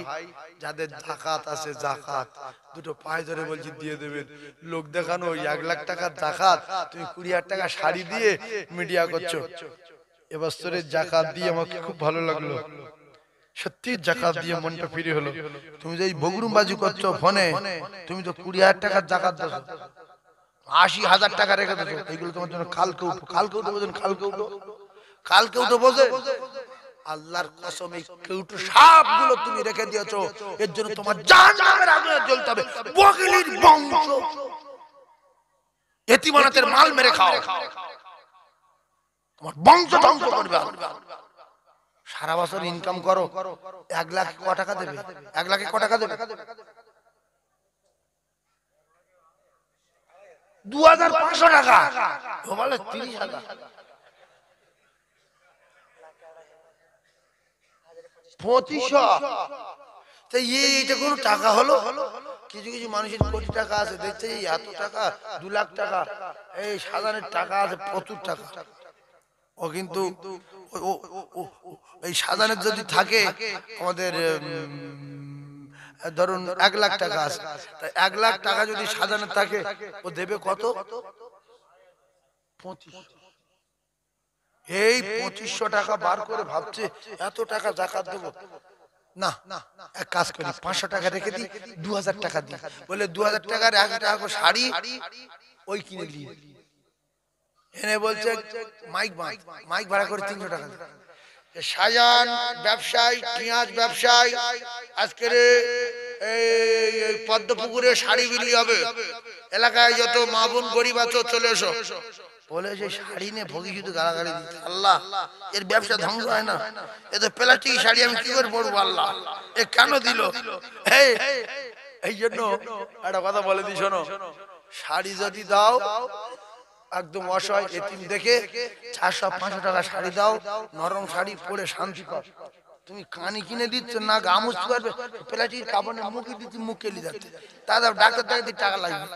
যাদের যাকাত আছে যাকাত দুটো পায়ে ধরে বলছি দিয়ে দেবেন লোক দেখানো 1 লাখ টাকার যাকাত তুমি 20,000 টাকা শাড়ি দিয়ে মিডিয়া করছো এবছরের যাকাত দিয়ে আমাকে খুব ভালো লাগলো সত্যি যাকাত দিয়ে মনটা ফ্রি হলো তুমি যে বগরুমবাজি করছো ফোনে তুমি তো 20,000 টাকার যাকাত দাও 80,000 টাকা রেখে দিছো এইগুলো তোমার জন্য কালকে উঠো বোঝেন কালকে উঠো বোঝে আল্লাহর কসম এই কেউটু সবগুলো তুমি রেখে দিয়েছো এর জন্য তোমার জাহান্নামের আগুনে জ্বলতে হবে বগলির বংশ এতিমানাতের মাল মেরে খাও তোমার বংশ ধ্বংস করবে সারা বছর ইনকাম করো 1 লাখ কত টাকা দেবে 1 লাখে কত টাকা দেবে 2,500 টাকা ও বলে 30,000 2500 এইটা কোন টাকা হলো কিছু কিছু মানুষের কোটি টাকা আছে দেখছে এত টাকা 2 লাখ টাকা এই সাধারণ টাকা আছে প্রচুর টাকা ও কিন্তু এই সাজানের যদি থাকে আমাদের ধরুন 1 লাখ টাকা আছে, 1 লাখ টাকা যদি সাজানের থাকে ও দেবে কত? 25। এই 2500 টাকা বার করে ভাবছে এত টাকা জাকাত দেবো, না এক কাজ করি 500 টাকা রেখে দিই, 2000 টাকা দিই। বলে 2000 টাকার 1 টাকা করে শাড়ি ওই কিনে নিয়ে এনে বলছে মাইক ভাড়া করে 300 টাকা। সাজান ব্যবসায়ী, পেঁয়াজ ব্যবসায়ী, আজকের এই পদ্মপুকুরে শাড়ি বিলি হবে, এলাকায় যত মা বোন গরিব আছো চলে এসো। বলে যে শাড়ি নিয়ে ভোগী শুধু গালাগালি দিচ্ছে, আল্লাহ এর ব্যবসা ধ্বংস হয় না, এ তো প্লাস্টিক শাড়ি আমি কি করে পরবো, আল্লাহ এ কেন দিল? এই জন্য একটা কথা বলে দিই শোনো, শাড়ি যদি দাও একদম অসহায় এতিম দেখে 400-500 টাকা শাড়ি দাও, নরম শাড়ি পরে শান্তি পাও। তুমি কানি কিনে দিচ্ছ না, গা মুছতে পারবে, প্লাস্টিক কাপড়ে মুখে দিচ্ছি, মুখ কেলি যাচ্ছে, দাদা ডাক্তার টাকা টাকা লাগবে।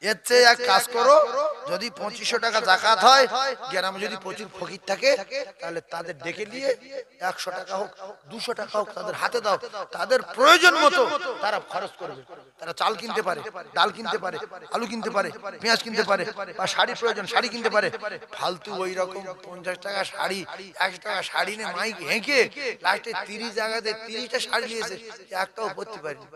এর চেয়ে এক কাজ করো, যদি 2500 টাকা জাকাত হয়, গ্রামে যদি প্রচুর ফকির থাকে তাহলে তাদের ডেকে নিয়ে 100 টাকা হোক 200 টাকা হোক তাদের হাতে দাও, তাদের প্রয়োজন মতো তারা খরচ করবে। তারা চাল কিনতে পারে, ডাল কিনতে পারে, আলু কিনতে পারে, পেঁয়াজ কিনতে পারে, বা শাড়ি প্রয়োজন শাড়ি কিনতে পারে। ফালতু ওই রকম 50 টাকা শাড়ি 100 টাকা শাড়ি নিয়ে মাইক হেঁকে লাস্টে 30 জায়গাতে 30টা শাড়ি নিয়েছে, একটাও পরতে পারেনি।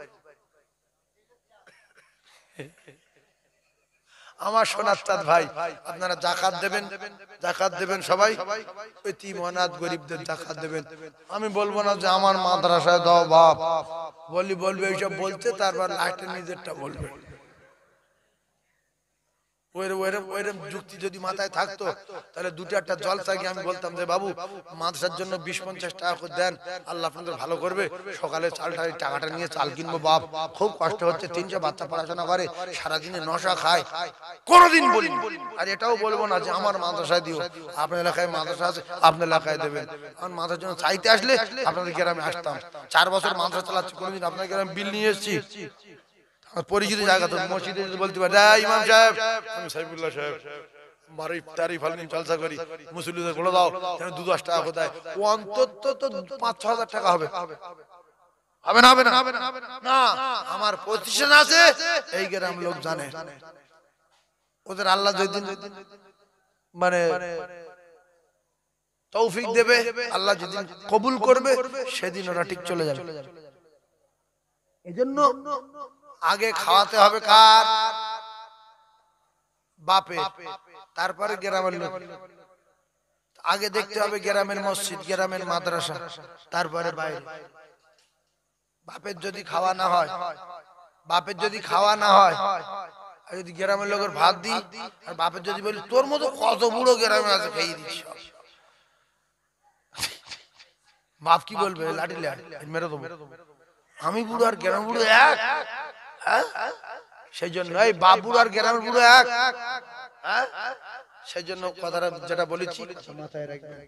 আমার সোনার চাঁদ ভাই, আপনারা জাকাত দেবেন, জাকাত দেবেন সবাই, এতিম অনাথ গরিবদের জাকাত দেবেন। আমি বলবো না যে আমার মাদ্রাসায় দাও বাপ, বলবে এইসব বলতে, তারপর লাস্টে নিজেরটা বলবে। ওইরকম যুক্তি যদি মাথায় থাকতো তাহলে 2-4টা জলসা গিয়ে আমি বলতাম যে বাবু মাদ্রাসার জন্য 20-50 টাকা করে দেন, আল্লাহ আপনাদের ভালো করবে, সকালে টাকাটা নিয়ে চাল কিনবো বাপ, খুব কষ্ট হচ্ছে, 300 বাচ্চা পড়াশোনা করে, সারাদিনে 900 খায়, কোনোদিন বলি। আর এটাও বলবো না যে আমার মাদ্রাসায় দিও, আপনার এলাকায় মাদ্রাসা আছে আপনার এলাকায় দেবেন। আমার মাদ্রাসার জন্য চাইতে আসলে আপনাদের গ্রামে আসতাম, 4 বছর মাদ্রাসা চালাচ্ছি, কোনোদিন আপনার গ্রামে বিল নিয়ে এসেছি? পরিচিত জায়গা তো, মসজিদে বলতে পারে ইমাম সাহেব আমি সাইফুল্লাহ সাহেব বাড়ি তারিফ আলমিন জলসা করি, মুসলিমদের বলে দাও 2-10 টাকা কোথায়, ও অন্তত তো 5-6 হাজার টাকা হবে, হবে না? হবে না, আমার প্রতিষ্ঠান আছে, এই গ্রাম লোক জানে, ওদের আল্লাহ যেদিন মানে তৌফিক দেবে, আল্লাহ যেদিন কবুল করবে, সেদিন ওরা ঠিক চলে যাবে। এজন্য আগে খাওয়াতে হবে কার? বাপে, তারপরে গ্রামের লোক। আগে দেখতে হবে গ্রামের মসজিদ, গ্রামের মাদ্রাসা, তারপরে বাইরে। বাপের যদি খাওয়া না হয়, বাপের যদি খাওয়া না হয়, আর যদি গ্রামের লোকের ভাত দিই, আর বাপের যদি বলি তোর মতো কত বুড়ো গ্রামে আছে খেয়ে দিচ্ছি, বাপ কি বলবে? লাঠি মেরে দেবো, আমি বুড়ো আর গ্রাম বুড়ো এক? সেই জন্য এই বাপ বুড়ো আর গ্রামের বুড়ো এক? সেই জন্য কথাটা যেটা বলেছি মাথায় রাখবেন,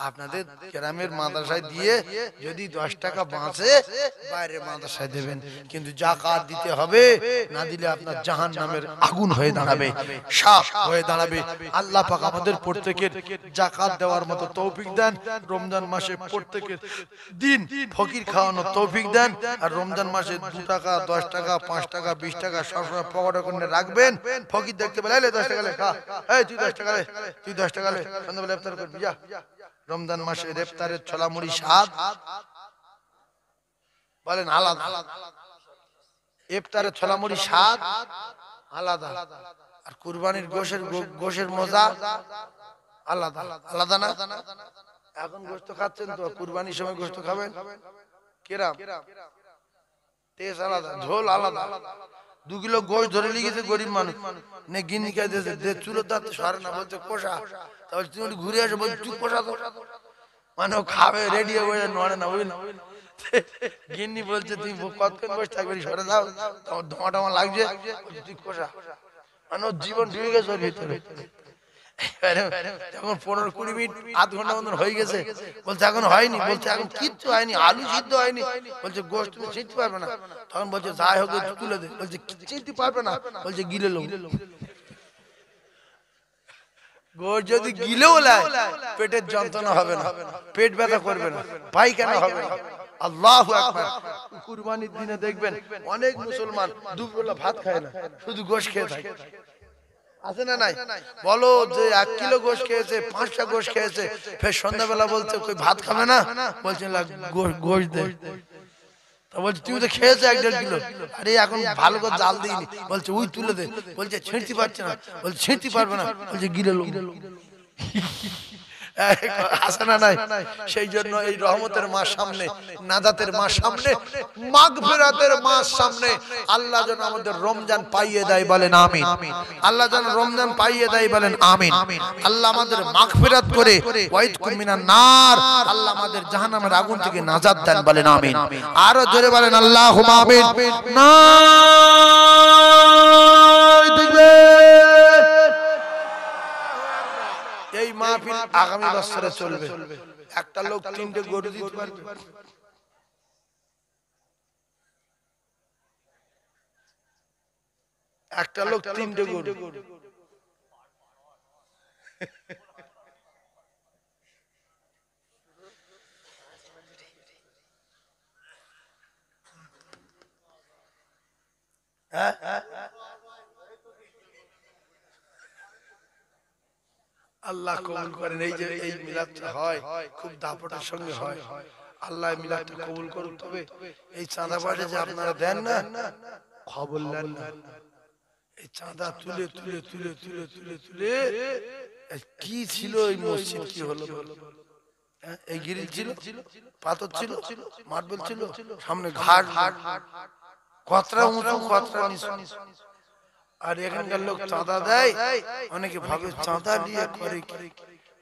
আপনাদের গ্রামের মাদ্রাসায় দিয়ে যদি 10 টাকা বাঁচে বাইরের মাদ্রাসায় দেবেন, কিন্তু জাকাত দিতে হবে, না দিলে আপনার জাহান্নামের আগুন হয়ে দাঁড়াবে, সাপ হয়ে দাঁড়াবে। আল্লাহ পাক আমাদের প্রত্যেকের জাকাত দেওয়ার মতো তৌফিক দেন, রমজান মাসে প্রত্যেকের দিন ফকির খাওয়ানোর তৌফিক দেন, আর রমজান মাসে 2 টাকা 10 টাকা 5 টাকা 20 টাকা সবসময় পকেটে করে রাখবেন। ফকির দেখতে পেলে 10 টাকা লে খা, এই তুই 10 টাকা লে, তুই 10 টাকা লে, সন্ধ্যাবেলা ইফতার করবি যা। রমজান মাসে ইফতারের ছোলা মুড়ি স্বাদ বলেন আলাদা, ইফতারের ছোলা মুড়ি স্বাদ আলাদা, আর কুরবানির গোশের মজা আলাদা, আলাদা না? এখন গোশত খাচ্ছেন তো, কুরবানির সময় গোশত খাবেন কিরাম টেস্ট আলাদা, ঝোল আলাদা। 2 কিলো গোশ ধরে লিখেছে গরিব মানুষ, নে গিন্নি খাই দিয়েছে, চুলো দাঁত সরে না, বলছে কষা, তাহলে তুমি ঘুরে আসে বলছে তুই কষা তো, মানে ও খাবে রেডি হয়ে নড়ে না, বুঝলি? গিন্নি বলছে তুই কতক্ষণ বসে থাকবি, সরে যাও, তোমার ধোঁয়া টমা লাগছে, তুই কষা, মানে ওর জীবন ঢুকে গেছে ওর ভিতরে। যখন 15-20 মিনিট আধ ঘন্টা মতন হয়ে গেছে, বলছে এখন হয়নি, বলছে এখন কিচ্ছু হয়নি, আলু সিদ্ধ হয়নি, বলছে গোশত তুমি ছিঁড়তে পারবে না, তখন বলছে যাই হোক তুলে দে, বলছে ছিঁড়তে পারবে না, বলছে গিলে লো। গোশ যদি গিলেও লাই পেটের যন্ত্রণা হবে না, পেট ব্যথা করবে না, পায়খানা হবে না। আল্লাহু আকবার। কুরবানির দিনে দেখবেন অনেক মুসলমান দুপুরবেলা ভাত খায় না, শুধু গোশ খেয়ে থাকে। আছে না নাই? বলো যে 1 কিলো গোশ খেয়েছে, 5টা গোশ খেয়েছে, ফের সন্ধ্যাবেলা বলছে কই ভাত খাবে না, বলছে গোশ দে। তা বলছে তুই তো খেয়েছে 1.5 কিলো। আরে এখন ভালো করে জাল দিইনি। বলছে উই তুলে দে। বলছে ছিঁড়তে পারছে না। বলছে ছিঁড়তে পারবে না। বলছে গিলে লো। আসে না নাই? সেই জন্য এই রহমতের মাস সামনে, নাজাতের মাস সামনে, মাগফিরাতের মাস সামনে, আল্লাহ যেন আমাদের রমজান পাইয়ে দেয় বলেন আমিন। আল্লাহ যেন রমজান পাইয়ে দেয় বলেন আমিন। আল্লাহ আমাদের মাগফিরাত করে ওয়াইদকুম মিনান নার, আল্লাহ আমাদের জাহান্নামের আগুন থেকে নাজাত দেন বলেন আমিন। আরো জোরে বলেন আল্লাহুম্মা আমিন। না দেখবে এই মাহফিল আগামী বছরে চলবে। একটা লোক 3টে গরু দিতে পারবে, একটা লোক 3টে গরু। হ্যাঁ, আল্লাহ কবুল করেন। এই যে এই মিলাদটা হয় খুব দাপটের সঙ্গে হয়, আল্লাহ মিলাদটা কবুল করুন। তবে এই চাঁদা পাঠে যে আপনারা দেন না, খবর নেন না। এই চাঁদা তুলে তুলে তুলে তুলে তুলে তুলে কি ছিল এই মসজিদ, কি হলো? এই গিরিল ছিল, পাথর ছিল, মার্বেল ছিল, সামনে ঘাট, কতটা উঁচু কতটা নিচু। আর এখানকার লোক চাঁদা দেয়, অনেকে ভাবে চাঁদা দিয়ে করে কি,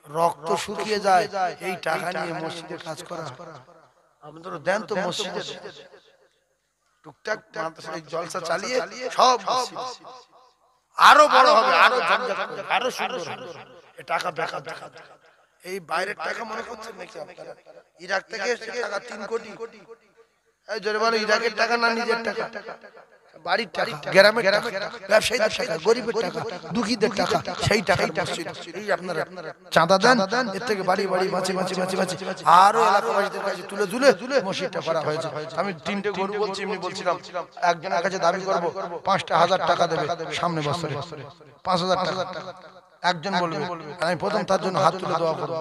রক্ত শুকিয়ে যায় এই টাকা নিয়ে মসজিদে কাজ করা। আপনারা দেন তো মসজিদে টুকটাক জলসা চালিয়ে সব আরো বড় হবে, আরো আরো সুন্দর হবে। এই টাকা বেকার টাকা, এই বাইরের টাকা মনে করছেন নাকি আপনারা? ইরাক থেকে এসেছে টাকা 3 কোটি। এই জোরে বলো, ইরাকের টাকা না নিজের টাকা? বাড়ির টাকা, গ্রামের টাকা, ব্যবসায়ীদের টাকা, গরিবের টাকা, দুঃখীদের টাকা, সেই টাকা মসজিদ। এই আপনারা চাঁদা দেন, এর থেকে বাড়ি বাড়ি বাঁচি বাঁচি বাঁচি বাঁচি আরো এলাকাবাসীদের কাছে তুলে তুলে মসজিদটা করা হয়েছে। আমি 3টে গরু বলছি, এমনি বলছিলাম একজনের কাছে দাবি করব 5টা 1000 টাকা দেবে সামনে বছরে, 5000 টাকা। একজন বলবে, আমি প্রথম তার জন্য হাত তুলে দোয়া করব,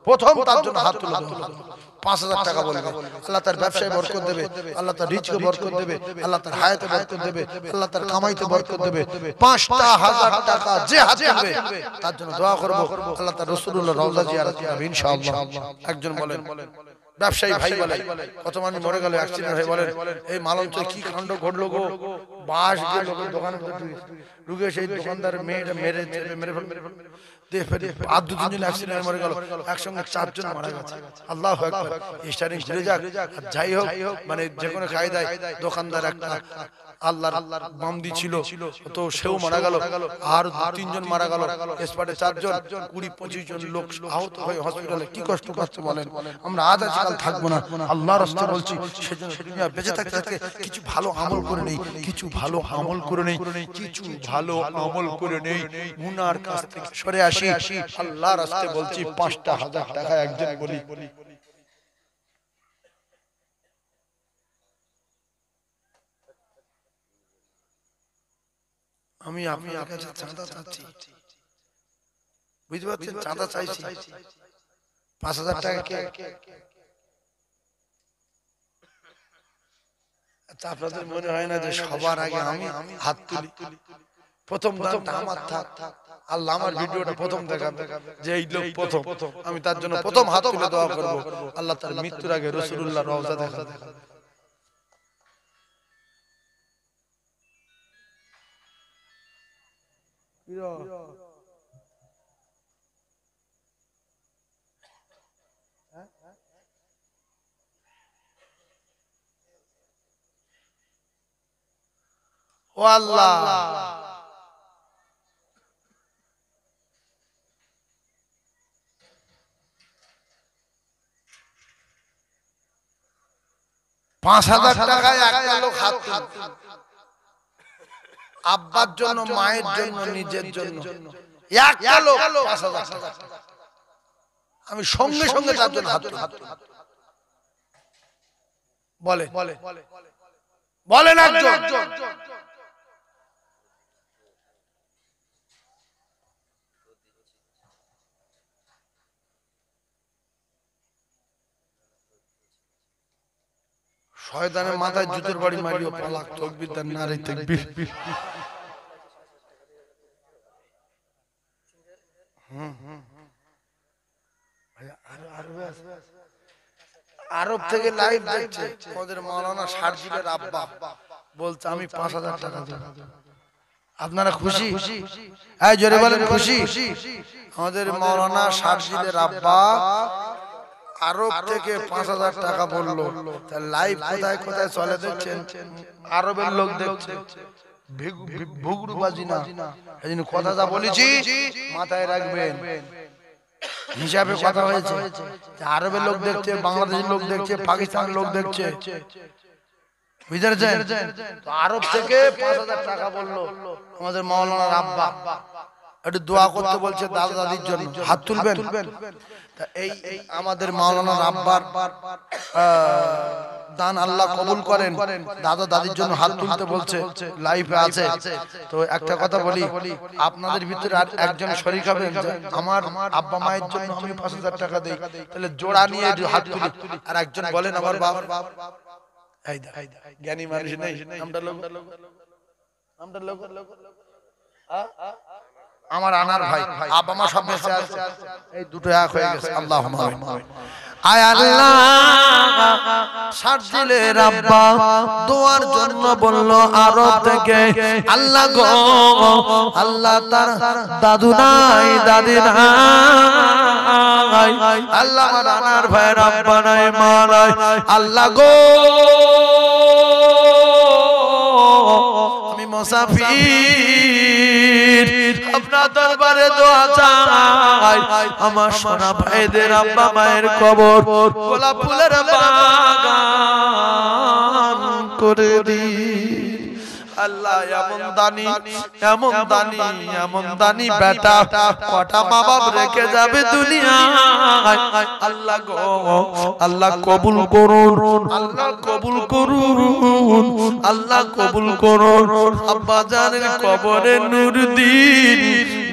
প্রথম তার জন্য হাত তুলে দোয়া করব। 5000 টাকা বলবে, আল্লাহ তার ব্যবসায় বরকত দেবে, আল্লাহ তার রিজকে বরকত দেবে, আল্লাহ তার হায়াতে বরকত দেবে, আল্লাহ তার কামাইতে বরকত দেবে। 5টা 1000 টাকা যে হাত তুলবে তার জন্য দোয়া করব, আল্লাহ তার রাসূলুল্লাহ রওজা জিয়ারত করবে ইনশাআল্লাহ। একজন বলেন, ব্যবসায়ী ভাই বলে, কত মানুষ মরে গেল অ্যাক্সিডেন্ট হয়ে, বলেন এই মালঞ্চে কি কাণ্ড ঘটলো গো, বাস গিয়ে লোকের দোকানে ঢুকে সেই দোকানদার মেয়েটা মেরে দিয়ে ফেলে আর 2-3 জন অ্যাক্সিডেন্ট মরে গেল, একসঙ্গে 4 জন মারা গেছে। আল্লাহু আকবার। স্টারিং ঘুরে যাক, যাই হোক, মানে যে কোনো কায়দায় দোকানদার একটা আল্লাহর বান্দি ছিল, তো সেও মারা গেল, আর 2-3 জন মারা গেল, স্পটে 4 জন, 20-25 জন লোক আহত হয়ে হসপিটালে কি কষ্ট পাচ্ছে বলেন। আমরা আজ আজকাল থাকবো না, আল্লাহর রাস্তে বলছি। সেজন্য দুনিয়া বেঁচে থাকতে কিছু ভালো আমল করে নেই, কিছু ভালো আমল করে নেই, কিছু ভালো আমল করে নেই, গুনার কাছ থেকে সরে আসি। আল্লাহর রাস্তে বলছি, 5টা 1000 টাকা একজন বলি। আমি আপনার কাছে চাঁদা চাচ্ছি, বুঝতে পারছেন? চাঁদা চাইছি 5000 টাকা। আপনাদের মনে হয় না যে সবার আগে আমি হাত তুলি, প্রথম দানটা আমার থাক, আল্লাহ আমার ভিডিওটা প্রথম দেখাবে যে এই লোক প্রথম, আমি তার জন্য প্রথম হাত তুলে দোয়া করব, আল্লাহ তার মৃত্যুর আগে রাসূলুল্লাহ রওজা দেখাবে। ও আল্লাহ, 5000 টাকায় একটা লোক হাত তুলবে, আব্বার জন্য, মায়ের জন্য, নিজের জন্য। একটা লোক 5,000 টাকা, আমি সঙ্গে সঙ্গে তার জন্য হাত তুলি। বলেন একজন। শয়তানের মাথায় জুতোর বাড়ি মারিও, পালাক তাকবীর দেন, নারে তাকবীর। আরব থেকে লাইভ দেখছে আমাদের মাওলানা শারজিলের আব্বা, বলছে আমি 5,000 টাকা দেব। আপনারা খুশি? এই জোরে বলেন খুশি? আমাদের মাওলানা শারজিলের আব্বা আরব থেকে 5,000 টাকা বললো। তা লাইভ কোথায় কোথায় চলে দেখছেন, আরবের লোক দেখছে, ভুগরুবাজি না। এই জন্য কথা যা বলেছি মাথায় রাখবেন, হিসাবে কথা হয়েছে। আরবের লোক দেখছে, বাংলাদেশের লোক দেখছে, পাকিস্তানের লোক দেখছে, বুঝতে পেরেছেন? তো আরব থেকে 5,000 টাকা বললো আমাদের মাওলানার আব্বা। একটু দোয়া করতে বলছে দাদা দাদির জন্য, হাত তুলবেন। এই আমাদের মাওলানার আব্বার দান আল্লাহ কবুল করেন। দাদা দাদির জন্য হাত তুলতে বলছে, লাইফে আছে। তো একটা কথা বলি, আপনাদের ভিতরে আর একজন শরীক হবেন যে আমার আব্বা মায়ের জন্য আমি 5,000 টাকা দেই, তাহলে জোড়া নিয়ে হাত তুলি। আর একজন বলেন আমার বাপ, এই দা জ্ঞানী মানুষ নেই, আমরা লোক আমার আনার ভাই আব্বা মা সব বেঁচে আছে, এই দুটো এক হয়ে গেছে। আল্লাহুম্মা আমিন। আয় আল্লাহ, শারজিলের আব্বা দোয়ার জন্য বলল আরব থেকে, আল্লাহ গো আল্লাহ তার দাদু নাই দাদি নাই, আল্লাহ আমার আনার ভাইয়ের আব্বা নাই মা নাই, আল্লাহ গো আমি মুসাফির, আপনার দরবারে দোয়া চাই, আমার সোনা ভাইদের আব্বা মায়ের কবর গোলাপ ফুলের বাগান করে দিন। আল্লাহ এমন দানি এমন দানি এমন দানি বেটা কটা মা বাপ রেখে যাবে দুনিয়ায়। আল্লাহ গো আল্লাহ কবুল করুন, আল্লাহ কবুল করুন, আল্লাহ কবুল করুন। আব্বা জানের কবরে নূর দিন,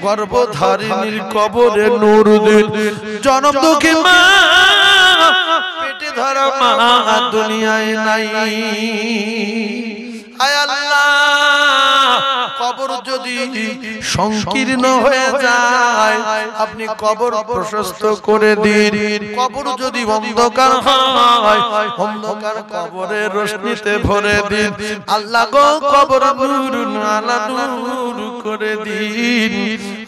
গর্ভধারিণীর কবরে নূর দিন, জনম দুঃখী মা পেটে ধরা মা দুনিয়ায় নাই। আয় আল্লাহ, কবর যদি সংকীর্ণ হয়ে যায় আপনি কবর প্রশস্ত করে দিন, কবর যদি অন্ধকার হয় অন্ধকার কবরের রোশনিতে ভরে দিন। আল্লাহ গো কবর নূর আলা নূর করে দিন।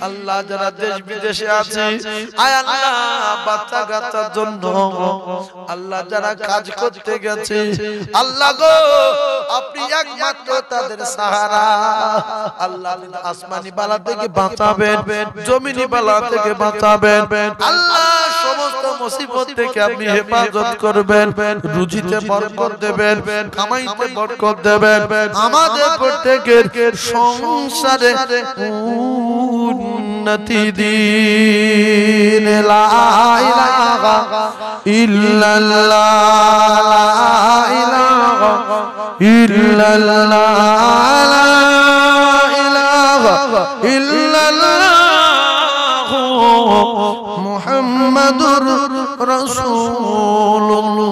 আল্লাহ যারা দেশ বিদেশে আছে, আয় আল্লাহ বাচ্চা কাচ্চার জন্য আল্লাহ যারা কাজ করতে গেছে, আল্লাহ গো আপনি একমাত্র তাদের সাহারা। আল্লাহ আসমানি বালা থেকে বাঁচাবেন, জমিনি বালা থেকে বাঁচাবেন। আল্লাহ সমস্ত মুসিবত থেকে আপনি হেফাজত করবেন, রুজিতে বরকত দেবেন, কামাইতে বরকত দেবেন, আমাদের প্রত্যেকের সংসারে উন্নতি দিন। লা ইলাহা ইল্লাল্লাহ, লা ইলাহা ইল্লাল্লাহ, লা ইলাহা ইল্লাল্লাহ, মুহাম্মাদুর রাসূলুল্লাহ।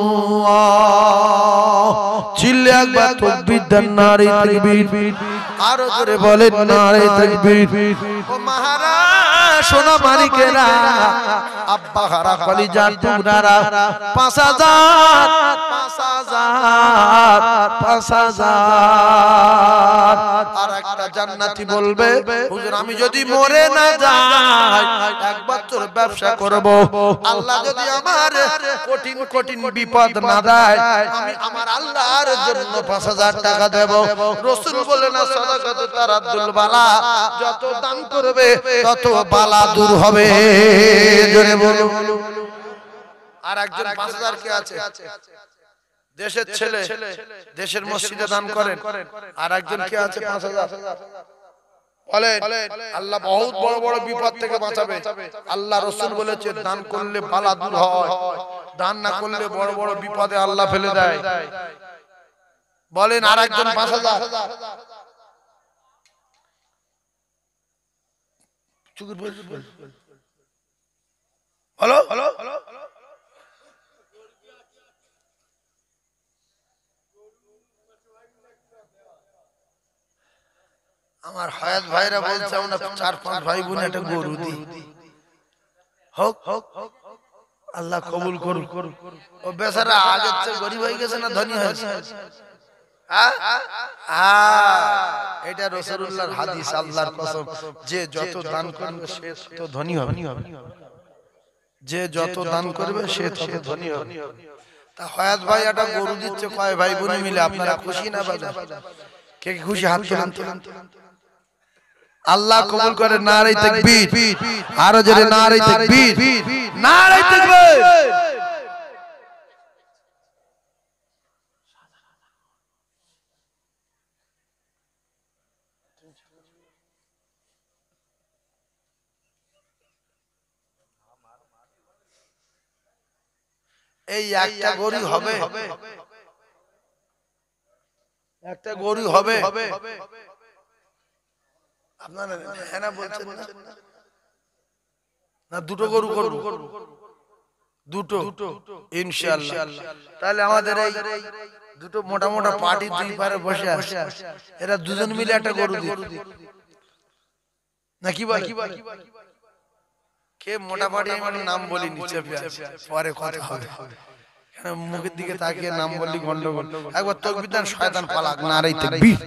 চিল্লে একবার তাকবীর দেন, নারে তাকবীর। আরো জোরে বলেন নারে তাকবীর। ও মহারাজ সোনা মালিকেরা, আব্বা হারা কলিজার টুকরারা, 5,000 5,000 5,000। আর একটা জান্নাতি বলবে, হুজুর আমি যদি মরে না যাই 1 বছর ব্যবসা করব, আল্লাহ যদি আমার কঠিন কঠিন বিপদ না দেয়, আমি আমার আল্লাহর জন্য 5,000 টাকা দেব। রাসূল বলেন না সাদাকাতু তারাদ্দুল বালা, যত দান করবে তত বালা দূর হবে। জোরে বলো। আর একজন 5,000 কে আছে, দেশের ছেলে, দেশের মসজিদে দান করেন। আর একজন কে আছে 5,000, বলেন আল্লাহ বহুত বড় বড় বিপদ থেকে বাঁচাবে। আল্লাহ রাসূল বলেছে দান করলে বালা দূর হয়, দান না করলে বড় বড় বিপদে আল্লাহ ফেলে দেয়। বলেন আরেকজন 5000 চুকুর বল হ্যালো হ্যালো আমার হায়াত ভাইরা বলছে আমরা 4-5 ভাই বোন একটা গরু দিই, হোক হোক আল্লাহ কবুল করুক। ও বেচারা আগের চেয়ে গরিব হয়ে গেছে না ধনী হয়েছে? এটা রাসূলুল্লাহর হাদিস, আল্লাহর কসম। যে যত দান করবে সে তত ধনী হবে, যে যত দান করবে সে তত ধনী হবে। তা হায়াত ভাই একটা গরু দিচ্ছে কয় ভাই বোন মিলে, আপনারা খুশি না বাজার? কে খুশি হাত তোলেন। আল্লাহ কবুল করে। নারে তাকবীর, আরো জোরে নারে তাকবীর, নারে তাকবীর। এই একটা গরু হবে, একটা গরু হবে। আপনারা হ্যাঁ না বলছেন না? দুটো গরু করব, দুটো ইনশাআল্লাহ। তাহলে আমাদের এই দুটো মোটা মোটা পার্টি দুই পারে বসে আছে, এরা দুজন মিলে একটা গরু দিই না? কি বলে কে মোটা পার্টি? আমি নাম বলিনি, চেপে আছে, পরে কথা হবে। মুখের দিকে তাকিয়ে নাম বললি গন্ডগোল। একবার তাকবীর দেন, শয়তান পালাক। নারে তাকবীর।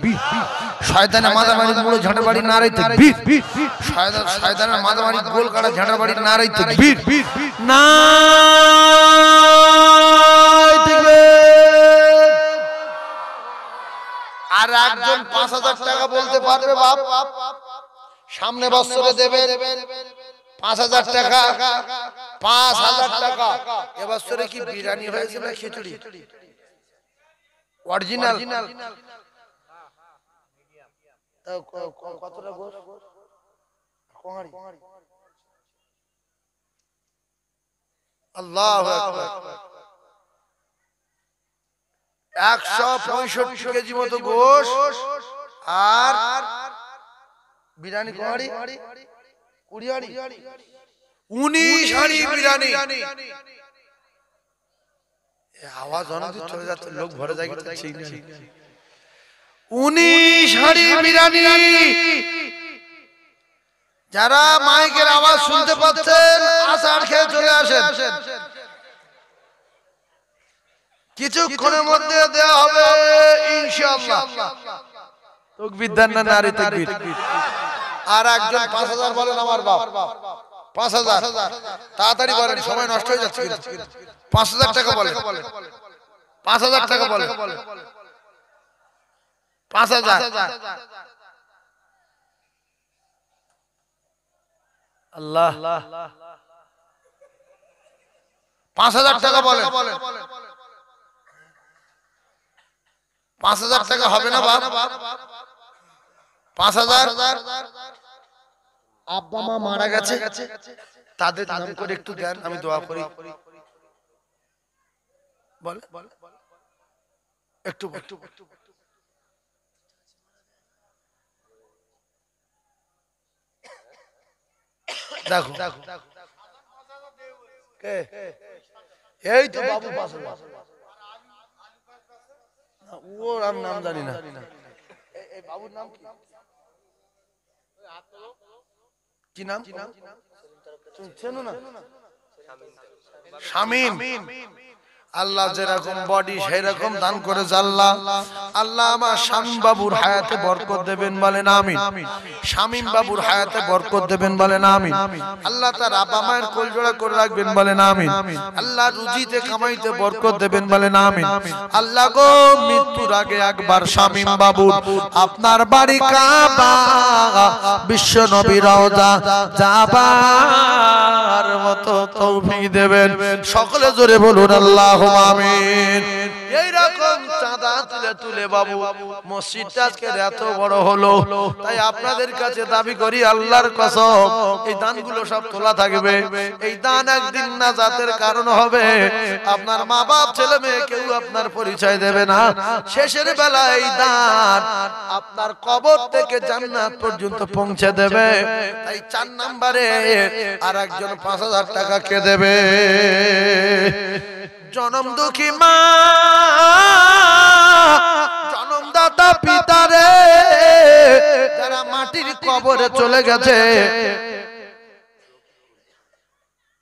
শয়তানের মাথা মারি পুরো ঝাঁটা বাড়ি। নারে তাকবীর। শয়তানের মাথা মারি গোল কাটা ঝাঁটা বাড়ি। নারে তাকবীর। নারে তাকবীর। আর একজন 5000 টাকা বলতে পারবে বাপ? সামনে বছরে দেবে 5000 টাকা। 5000 টাকা এবছরে কি বিরিয়ানি হয়েছে না খিচুড়ি? অরিজিনাল কতটা গোশ? আল্লাহু আকবার। 165 কেজি মতো গোশ আর বিরিয়ানি কোয়াড়ি 20 হাঁড়ি 19 হাঁড়ি বিরিয়ানি। আওয়াজ অনেক চলে যাচ্ছে, লোক ভরে যায়। 19 হাঁড়ি বিরিয়ানি। যারা মাইকের আওয়াজ শুনতে পাচ্ছেন আসার খেয়ে চলে আসেন, কিছুক্ষণের মধ্যে দেওয়া হবে ইনশাআল্লাহ। তাকবীর দেন না? নারে তাকবীর। আর একজন 5000 বলেন আমার বাপ। 5000 তাড়াতাড়ি বলেন, সময় নষ্ট হয়ে যাচ্ছে। 5000 টাকা বলেন, 5000 টাকা বলেন, 5000। আল্লাহ 5000 টাকা বলেন। 5000 টাকা হবে না বাপ? 5000। আব্বা মা মারা গেছে, তাদের নাম করে একটু দেন, আমি দোয়া করি। বল একটু দেখো। এই তো বাবু পাশে, ওর আমি নাম জানি না। এই বাবুর নাম কি? নাম চেনো না? শামীম। আল্লাহ যেরকম বডি সেই রকম দান করে আল্লাহ। আল্লাহ আমার শামীম বাবুর হায়াতে বরকত দেবেন, বলেন আমিন। শামীম বাবুর হায়াতে বরকত দেবেন, বলেন আমিন। আল্লাহ তার আব্বা মায়ের কোলজোড়া করে রাখবেন, বলেন আমিন। আল্লাহ রুজিতে কামাইতে বরকত দেবেন, বলেন আমিন। আল্লাহ গো মৃত্যুর আগে একবার শামীম বাবুর আপনার বাড়ি কাবা, বিশ্ব নবী রওজা যাবার মতো তৌফিক দেবেন। সকলে জোরে বলুন আল্লাহুম্মা আমিন। এই রকম চাঁদা তুলে তুলে বাবু মসজিদটা আজকে এত বড় হলো। তাই আপনাদের কাছে দাবি করি আল্লাহর কসম, এই দানগুলো সব তোলা থাকবে। এই দান একদিন নাজাতের কারণ হবে। আপনার মা বাপ ছেলে মেয়ে কেউ আপনার পরিচয় দেবে না। শেষের বেলায় এই দান আপনার কবর থেকে জান্নাত পর্যন্ত পৌঁছে দেবে। তাই 4 নম্বরে আর একজন 5000 টাকা কে দেবে? জনম দুঃখী মা, জনমদাতা পিতারে, যারা মাটির কবরে চলে গেছে।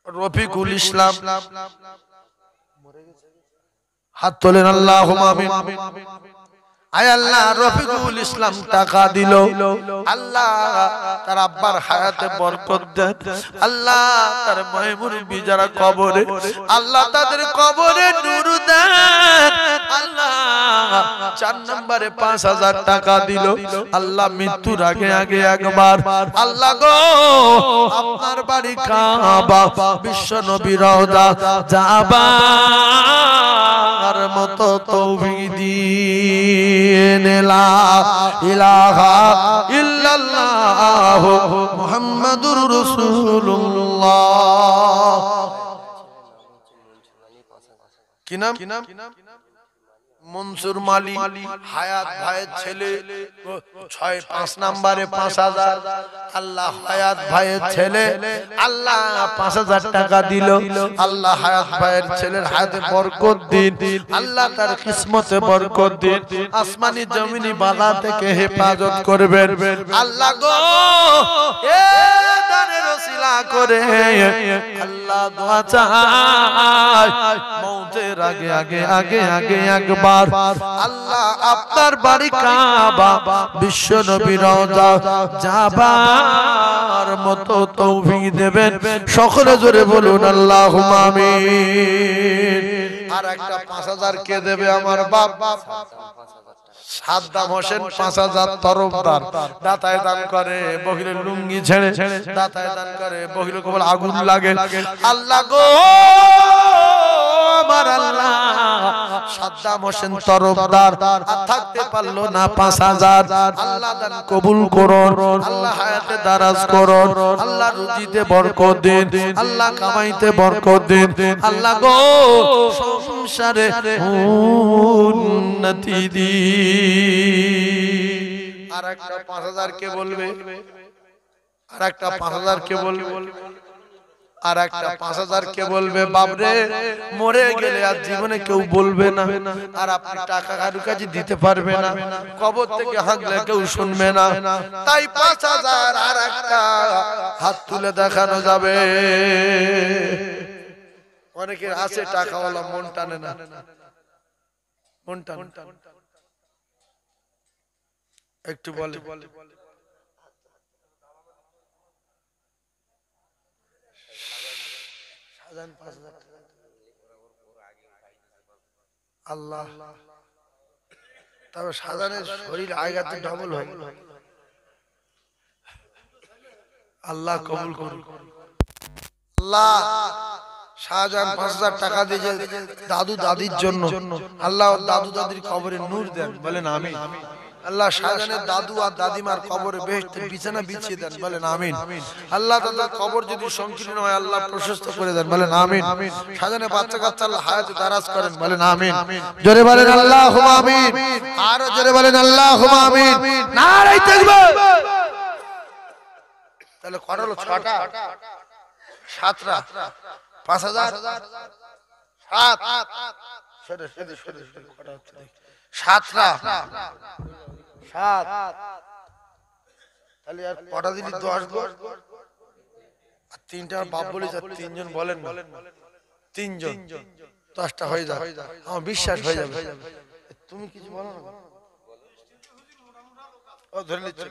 রফিকুল ইসলাম হাত তোলেন, আল্লাহুম্মা আমিন। আয় আল্লাহ, রফিকুল ইসলাম টাকা দিল, আল্লাহ তার আব্বার হায়াতে বরকত দেন। আল্লাহ তার মায়মুরবি যারা কবরে, আল্লাহ তাদের কবরে নূর দেন। আল্লাহ 4 নম্বরে 5000 টাকা দিল, আল্লাহ মৃত্যুর আগে আগে একবার, আল্লাহ গো আপনার বাড়ি কাবা, বিশ্ব নবী রওজা যাবার মতো তৌফিক দিন। লা ইলাহা ইল্লাল্লাহ মুহাম্মাদুর রাসূলুল্লাহ। কি নাম? মনসুর মালি, হায়াত ভাইয়ের ছেলে। 5 নম্বরে 5000, আল্লাহ হায়াত ভাইয়ের ছেলে, আল্লাহ 5000 টাকা দিল। আল্লাহ হায়াত ভাইয়ের ছেলের হায়াতে বরকত দিন, আল্লাহ তার কিসমতে বরকত দিন, আসমানি জমিনি বালা থেকে হেফাজত করবেন। আল্লাহ গো এ দানের ওসিলা করে আল্লাহ দোয়া চাই, মৌতের আগে আগে আগে আগে একবার আল্লাহ আপনার বাড়ি কাবা, বিশ্ব নবী রওজা যাবার মতো তৌফিক দেবেন। সকলে জোরে বলুন আল্লাহুম্মা আমিন। আর একটা 5000 কে দেবে? আমার বাপ সাদ্দাম হোসেন 5000 তরফদার, দাতায় দান করে, বহিরের লুঙ্গি ছেড়ে দাতায় দান করে, বহিরের কবল আগুন লাগে। আল্লাহ গো আমার আল্লাহ, সাদ্দাম হোসেন তরফদার আর থাকতে পারলো না 5000, আল্লাহ দান কবুল করুন, আল্লাহ হায়াতে দারাজ করুন, আল্লাহ রুজিতে বরকত দিন, আল্লাহ কামাইতে বরকত দিন, আল্লাহ গো সংসারে উন্নতি দিন। আর একটা 5000 কে বলবে? আর একটা 5000 কে বলবে? আর একটা 5000 কে বলবে? বাবরে মরে গেলে আর জীবনে কেউ বলবে না, আর আপনি টাকা কারো কাছে দিতে পারবে না, কবর থেকে হাঁকলে কেউ শুনবে না। তাই 5000 আর একটা হাত তুলে দেখানো যাবে। অনেকের আছে টাকাওয়ালা, মন টানে না, মন টানে। একটু বলে আল্লাহ, তবে সাজানের শরীর আগাতে ডবল হয়। আল্লাহ কবুল করুন। আল্লাহ শাহজাহান 5000 টাকা দিয়েছে দাদু দাদির জন্য, আল্লাহ দাদু দাদির কবরে নূর দেন, বলেন আমিন। আল্লাহ শাহজাহানের দাদু আর দাদিমার কবরে বেহেশতের বিছানা বিছিয়ে দেন, বলেন আমিন। আল্লাহ তাআলার কবর যদি সংকীর্ণ হয় আল্লাহ প্রশস্ত করে দেন, বলেন আমিন। শাহজাহানের বাচ্চা কাচ্চা আল্লাহ হায়াতে দারাজ করেন, বলেন আমিন। জোরে বলেন আল্লাহুম্মা আমিন, আরো জোরে বলেন আল্লাহুম্মা আমিন। নারে তাকবীর। তাহলে করলো 6টা 7টা 5000 7 সেটা কটা হচ্ছে দেখি 7টা 7, তাহলে আর কটা দিলি? 10 গো, আর 3টা বাপ বলি, 3 জন বলেন, 3 জন 10টা হয়ে যাবে, আমার বিশ্বাস হয়ে যাবে। তুমি কিছু বলো না, ও ধরে নিচ্ছে।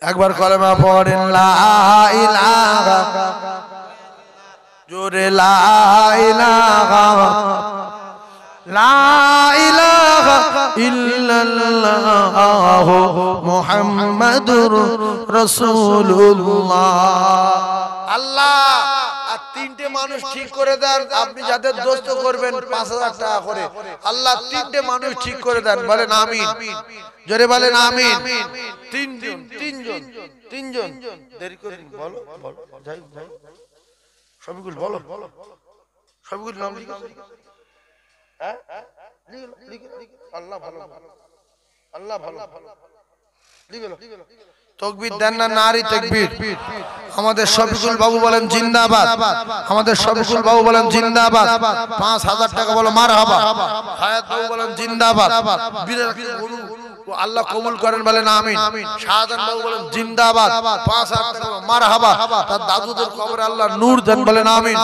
একবার কলেমা পড়েন লা ইলাহা, জোরে লা ইলাহা, লা ইলাহা ইল্লাল্লাহ মুহাম্মাদুর রাসূলুল্লাহ। আল্লাহ আর তিনটে মানুষ ঠিক করে দেন, আপনি যাদের দোস্ত করবেন 5000 টাকা করে। আল্লাহ তিনটে মানুষ ঠিক করে দেন, বলেন আমিন, জোরে বলেন আমিন। তিনজন দেরি করেন, বলো বলো, যাই যাই সবগুলো বলো, সবগুলো নাম লিখো। হ্যাঁ আল্লাহ ভালো, আল্লাহ ভালো, তাকবীর দেন না, নারী তাকবীর। আমাদের শফিকুল বাবু বলেন জিন্দাবাদ, আমাদের শফিকুল বাবু বলেন জিন্দাবাদ। 5000 টাকা বলো মারহাবা। হায়াত বাবু বলেন জিন্দাবাদ। আল্লাহ কবুল করেন বলেন আমিন। শাহজাহান বাবু বলেন জিন্দাবাদ, 5000 টাকা মারহাবা। তার দাদুদের কবরে আল্লাহ নূর দেন বলেন আমিন।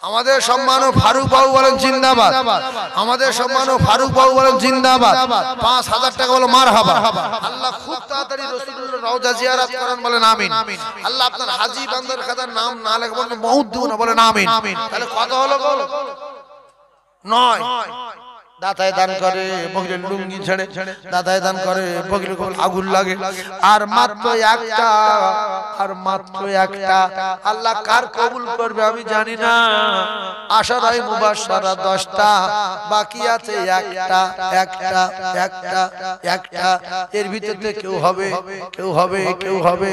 আমাদের সম্মানীয় ফারুক বাবু বলেন জিন্দাবাদ, আমাদের সম্মানীয় ফারুক বাবু বলেন জিন্দাবাদ। 5000 টাকা বলো মারহাবা। আল্লাহ খুব তাড়াতাড়ি রাসূলুল্লাহর রওজা জিয়ারত করেন বলেন আমিন। আল্লাহ আপনার হাজী বান্দার খাতার নাম না লেখা বলেন মউত দিব না বলেন আমিন। তাহলে কত হলো বলো? 9। দাতায় দান করে বগলের লুঙ্গি ছেড়ে, দাতায় দান করে বগলে আগুন লাগে। আর মাত্র একটা, আর মাত্র একটা। আল্লাহ কার কবুল করবে আমি জানি না। আশারায়ে মুবাশশারা 10টা, বাকি আছে একটা, একটা, একটা, একটা। এর ভিতরে কেউ হবে, কেউ হবে, কেউ হবে,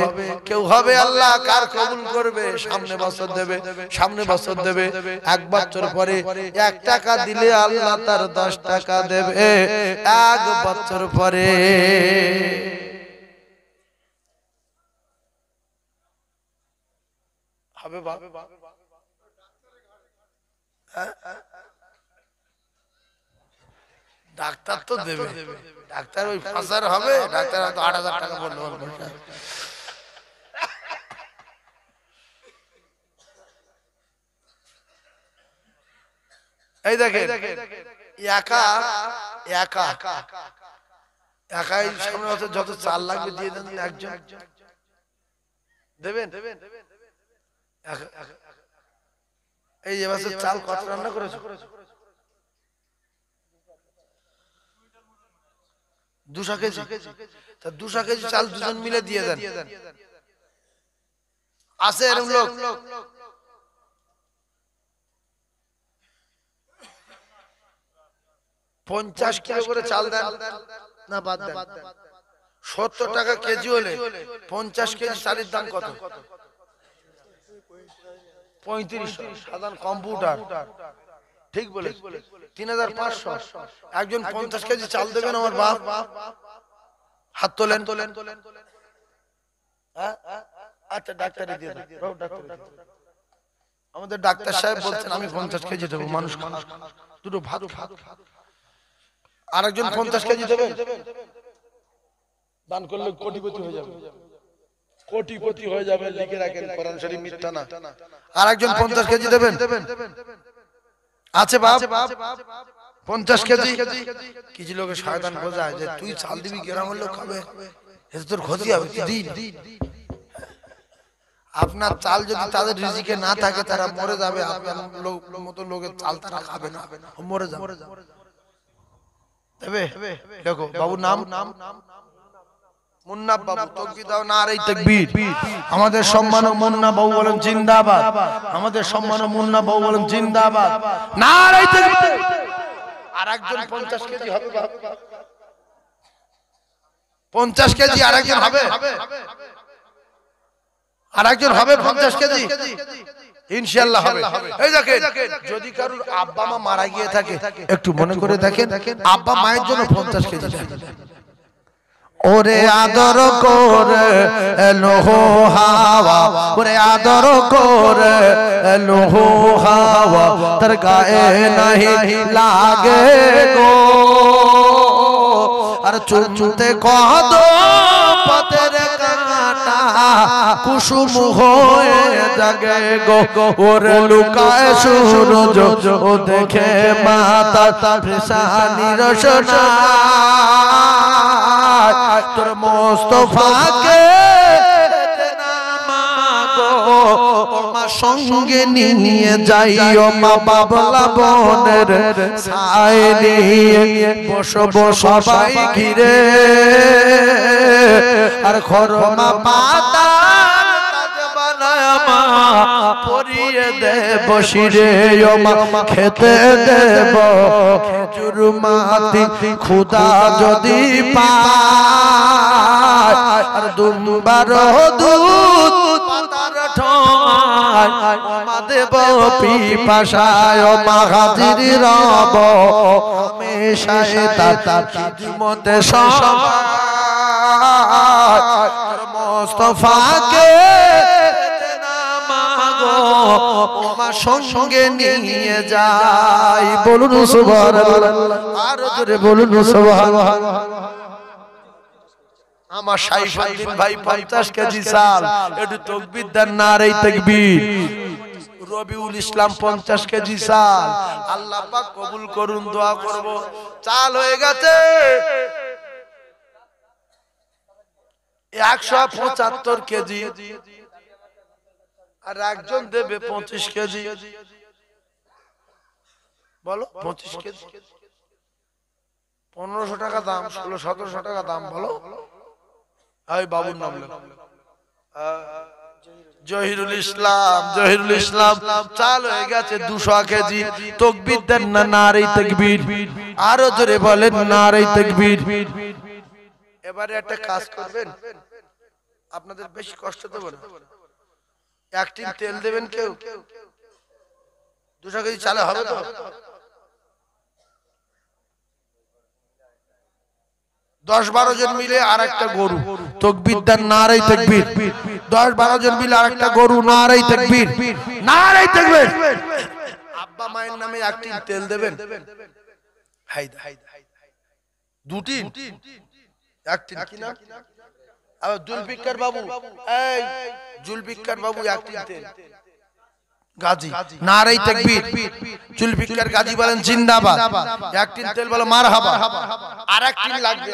কেউ হবে। আল্লাহ কার কবুল করবে? সামনে বছর দেবে, সামনে বছর দেবে। 1 বছর পরে 1 টাকা দিলে আল্লাহ তার 10 টাকা দেবে 1 বছর পরে। হবে ডাক্তার তো দেবে, ডাক্তার ওই 5000 হবে, ডাক্তার হয়তো 8000 টাকা বললো। এই দেখেন একা একা একাই সামনে যত চাল লাগবে দিয়ে দেন, একজন দেবেন। এই যে বছর চাল কত রান্না করেছো? 200 কেজি। তা 200 কেজি চাল দুজন মিলে দিয়ে দেন। আছে এরকম লোক? 50 কিলো করে চাল দেন না বাদ দেন? 70 টাকা কেজি হলে 50 কেজি চালের দাম কত? 3500। সাধারণ কম্পিউটার ঠিক বলে 3500। একজন 50 কেজি চাল দেবেন আমার বাপ? হাত তোলেন। আচ্ছা ডাক্তারে দিয়ে দেন। আমাদের ডাক্তার সাহেব বলছেন আমি 50 কেজি দেবো, মানুষ দুটো ভাত। আরেকজন 50 কেজি দেবেন, দান করলে কোটিপতি হয়ে যাবে, কোটিপতি হয়ে যাবে। লিখে রাখেন, কোরআন শরীফ মিথ্যা না। আরেকজন 50 কেজি দেবেন, আছে বাপ 50 কেজি। কিছু লোকের শয়তান বোঝায় যে তুই চাল দিবি, গ্রামের লোক খাবে, এতে তোর ক্ষতি হবে, দিন। আপনার চাল যদি তাদের রিজিকে না থাকে তারা মরে যাবে। আপনার মতো লোকের চাল তারা খাবে না, মরে যাবে। দেখো বাবুর নাম মুন্না বাবু। তাকবীর দাও, নারে তাকবীর। আমাদের সম্মানীয় মুন্না বাবু বলেন জিন্দাবাদ, আমাদের সম্মানীয় মুন্না বাবু বলেন জিন্দাবাদ, নারে তাকবীর। আরেকজন 50 কেজি হবে বাবু, 50 কেজি আরেকজন হবে, আরেকজন হবে 50 কেজি ইনশাআল্লাহ হবে। এই দেখেন যদি কারোর আব্বা মা মারা গিয়ে থাকে একটু মনে করে দেখেন, আব্বা মায়ের জন্য 50 কেজি দেন। ওরে আদর করে লোহো হাওয়া, ওরে আদর করে লোহো হাওয়া, তার গায়ে নাহি লাগে গো। আর চুনতে কদম পথের কাঁটা কুসুম হয়ে জাগে গো ওরে লুকায় সূরজ ও দেখে মাতা ফেসানি রসনা তোর মোস্তফাকে সঙ্গে নিয়ে যাইও মা বাবলা বনের ছায় নিয়ে বসবো সবাই ঘিরে আর খরমা পাতা পরিয়ে দেব শিরে মা খেতে দেব খেজুর মাটি খুদা যদি পায় আর দুবার দুধ পাতার ঠোঁয়ায় মা দেব পিপাসায় মা হাজির রব হামেশায় তার খিদমতে সবাই মুস্তাফাকে সঙ্গে নিয়ে যাই বলুন সুবহানাল্লাহ আর জোরে বলুন সুবহানাল্লাহ আমার সাইফুদ্দিন ভাই 50 কেজি চাল একটু তাকবীর দেন নারে তাকবীর রবিউল ইসলাম 50 কেজি চাল আল্লাহ পাক কবুল করুন দোয়া করব চাল হয়ে গেছে 175 কেজি আর একজন দেবে 25 কেজি বলো 25 কেজি 1500 টাকা দাম 1600-1700 টাকা দাম বলো এই বাবুর নাম লেখো জহিরুল ইসলাম চাল হয়ে গেছে 200 কেজি তাকবীর দেন না নারে তাকবীর আরো জোরে বলেন নারে তাকবীর এবারে একটা কাজ করবেন আপনাদের বেশি কষ্ট দেব না এক টিন তেল দেবেন কেউ 200 কেজি চালে হবে তো 10-12 জন মিলে আরেকটা গরু তাকবীর দেন নারে তাকবীর 10-12 জন মিলে আরেকটা গরু নারে তাকবীর আব্বা মায়ের নামে এক টিন তেল দেবেন হায়দা দুটি এক টিন কি না আর জুলফিকার বাবু এই জুলফিকার বাবু এক টিন তেল গাজী নারে তাকবীর জুলফিকার গাজী বলেন জিন্দাবাদ এক টিন তেল বলো মারহাবা আর এক টিন লাগবে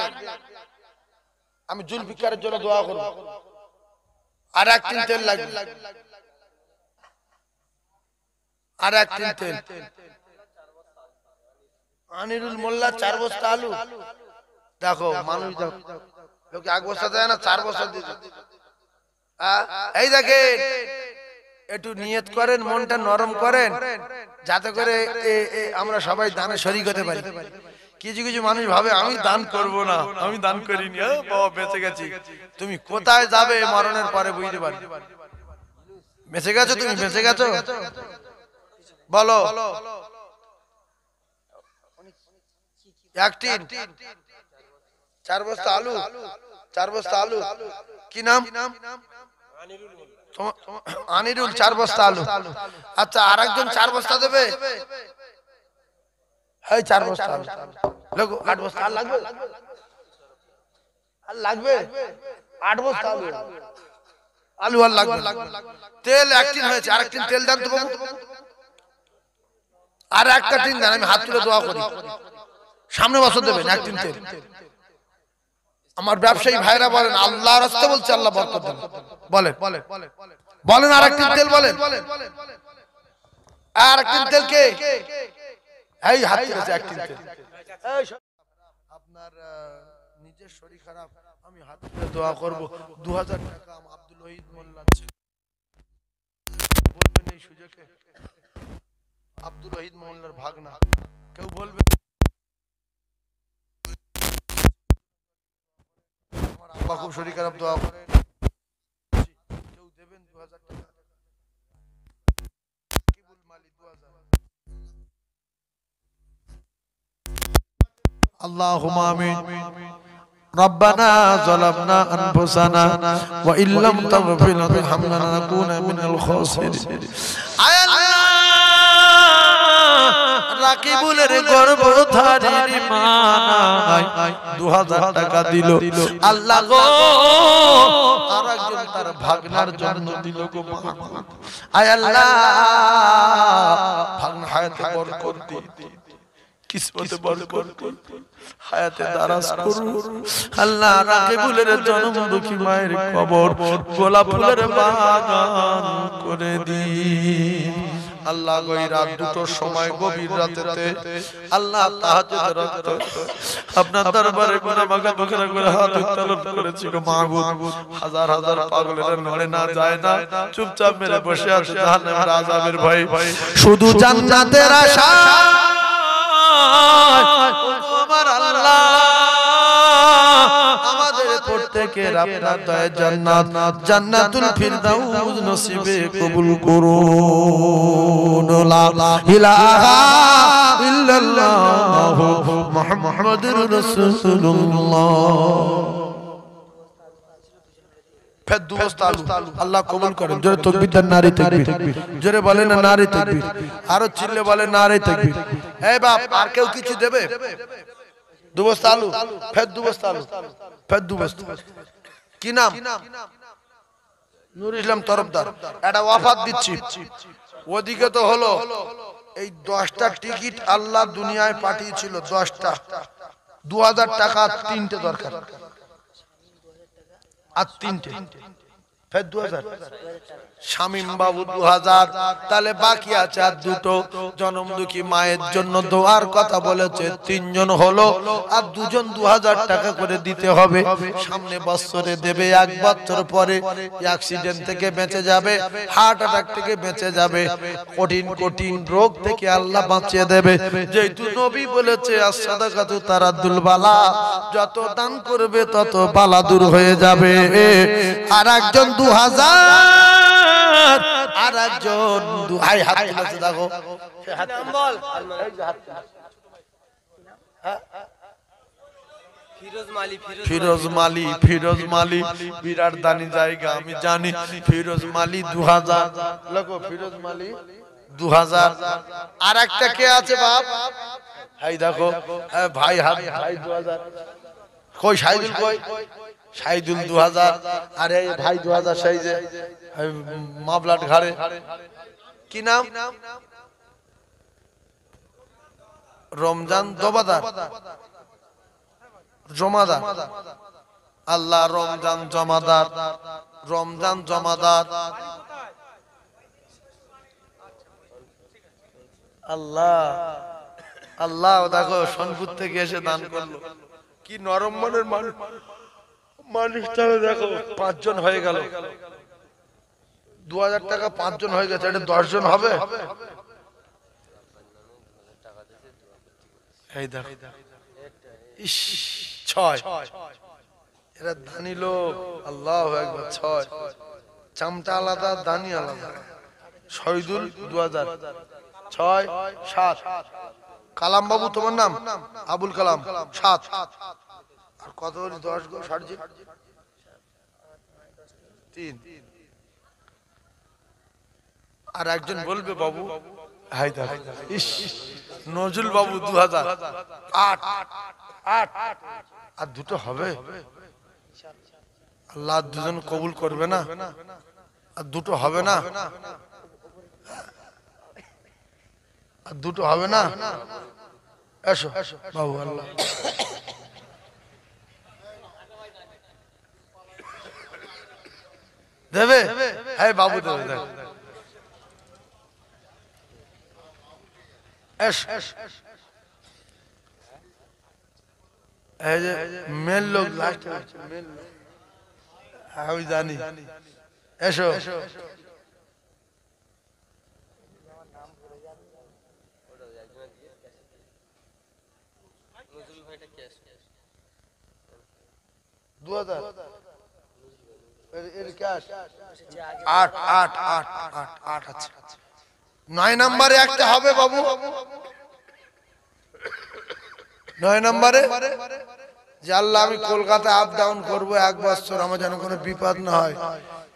আমি জুলফিকারের জন্য দোয়া করব আর এক টিন তেল লাগবে আর এক টিন তেল আনিরুল মোল্লা 4 বস্তা আলু দেখো মানুষ দেখো লোক 1 বস্তা দেয় না 4 বস্তা দিতে এই দেখেন একটু নিয়ত করেন মনটা নরম করেন যাতে করে আমরা সবাই দানে শরীক হতে পারি কিছু কিছু মানুষ ভাবে আমি দান করব না আমি দান করিনি বাবা বেঁচে গেছি তুমি কোথায় যাবে মরণের পরে বুঝতে পারবে বেঁচে গেছো তুমি বেঁচে গেছো বলো এক টিন 4 বস্তা আলু 4 বস্তা আলু কি নাম আনিরুল 4 বস্তা আলু আচ্ছা আরেকজন 4 বস্তা দেবে এই 4 বস্তা আলু লাগো 8 বস্তা আর লাগবে আর লাগবে 8 বস্তা আলু আলু আর লাগবে তেল এক টিন হয়েছে আরেক টিন তেল দেন তো বাবু আর একটা টিন দেন আমি হাত তুলে দোয়া করি সামনে বছর দেবেন এক টিন তেল আমার ব্যবসায়ী ভাইরা বলেন আল্লাহর রাস্তে বলছে আল্লাহ বরকত দেন বলেন বলেন আর এক টিন তেল বলেন আর এক টিন তেল কে এই হাত তুলেছে এক টিন তেল আপনার নিজের শরীর খারাপ আমি হাত তুলে দোয়া করব 2000 টাকা আব্দুল ওহিদ মোল্লা বলবেন এই সুযোগে আব্দুল ওহিদ মোল্লার ভাগনা কেউ বলবে আমার আব্বা খুব শরীর খারাপ দোয়া করেন কেউ দেবেন 2000 টাকা কিবুল মালি 2000 اللهم آمين ربنا ظلمنا أنفسنا وإن لم تغفر لنا وترحمنا لنكون من الخاسرين রাকিবুলের গর্ভধারীর মা নাই 2000 টাকা দিল আল্লাহ গো আরেকজন তার ভাগনার জন্ম দিল গো মা। আয় আল্লাহ ভাগনা হায়াতে বরকত দিন, কিসমতে বরকত দিন, হায়াতে দারাজ করুন আল্লাহ। রাকিবুলের জন্ম দুঃখী মায়ের কবর গোলাপ ফুলের বাগান করে দিন আল্লাহ। ওই রাত দুটোর সময় গভীর রাতেতে আল্লাহ তাহাজ্জুদের রক্ত আপনার দরবারে গুনাহ মাগা বকরা করে হাত উত্তোলন করেছি গো মাবুদ। হাজার হাজার পাগলেরা নড়ে না যায় না, চুপচাপ মেরে বসে আছে জাহান্নামের আযাবের ভয়। শুধু জান্নাতের আশা আমার আল্লাহ আমাদের প্রত্যেকের আপনার দয়ায় জান্নাত জান্নাতুল ফিরদাউস নসিবে কবুল করুন। লা ইলাহা ইল্লাল্লাহ মুহাম্মাদুর রাসূলুল্লাহ। আল্লাহ কবুল করেন। জোরে তাকবীর দেন, নারে তাকবীর। জোরে বলেন না নারে তাকবীর, আরো চিল্লে বলেন নারে তাকবীর। এই বাপ আর কেউ কিছু দেবে? দু বস্তা আলু, ফের দু বস্তা আলু, ফের দু বস্তা। কি নাম? নূর ইসলাম তরফদার। এটা ওয়াফাত দিচ্ছি। ওদিকে তো হলো এই 10টা টিকিট আল্লাহ দুনিয়ায় পাঠিয়েছিল, 10টা 2000 টাকা, 3টে দরকার আর 3টে ফের 2000। শামীম বাবু 2000, তাহলে বাকি আছে আর দুটো। জনম দুঃখী মায়ের জন্য দোয়ার কথা বলেছে, 3 জন হলো আর 2 জন 2000 টাকা করে দিতে হবে। সামনে বছরে দেবে, 1 বছর পরে অ্যাক্সিডেন্ট থেকে বেঁচে যাবে, হার্ট অ্যাটাক থেকে বেঁচে যাবে, কঠিন কঠিন রোগ থেকে আল্লাহ বাঁচিয়ে দেবে। যেহেতু নবী বলেছে as-সাদাকাতু তারাদ্দুল বালা, যত দান করবে তত বালা দূর হয়ে যাবে। আর একজন 2000, আর একজন হাই হাত তুলেছে দেখো, ফিরোজ মালি। ফিরোজ মালি বিরাট দানি জায়গা আমি জানি। ফিরোজ মালি 2000 লোক, ফিরোজ মালি 2000। আর একটা কে আছে বাপ? হাই দেখো ভাই হাত, ভাই 2000 কই? শাহিদুল কই? শাহিদুল 2000। আরে ভাই 2000 সেই যে মাবলাট ঘাড়ে। কি নাম? রমজান জমাদার। জমাদার আল্লাহ রমজান জমাদার, রমজান জমাদার আল্লাহ। আল্লাহ দেখো সোনপুর থেকে এসে দান করলো। কি নরম মনের মানুষ, মানুষটা দেখো 5 জন হয়ে গেল। 2000 টাকা 5 জন হয়ে গেছে, এটা 10 জন হবে। এই দেখো ইস 6, এরা দানি লোক। আল্লাহু আকবার। 6 চামটা আলাদা, দানি আলাদা। শহীদুল 2000, 6 7। কালাম বাবু তোমার নাম? আবুল কালাম 7। আর কত হলো? 10 গো 60 3। আর একজন বলবে বাবু, হাই দা ইস নজরুল বাবু 2000, 8 8। আর দুটো হবে? আল্লাহ দুজন কবুল করবে না? আর দুটো হবে না? আর দুটো হবে না? এসো বাবু। আল্লাহ দেবে? হ্যাঁ বাবু দেবে। দেখ মেল লোক লাস্ট, আমি জানি। এসো আট আট আট আট আট আছে। 9 নম্বরে একটা হবে বাবু। 9 নম্বরে যে আল্লাহ আমি কলকাতা আপ ডাউন করবো 1 বছর, আমার যেন কোনো বিপদ না হয়,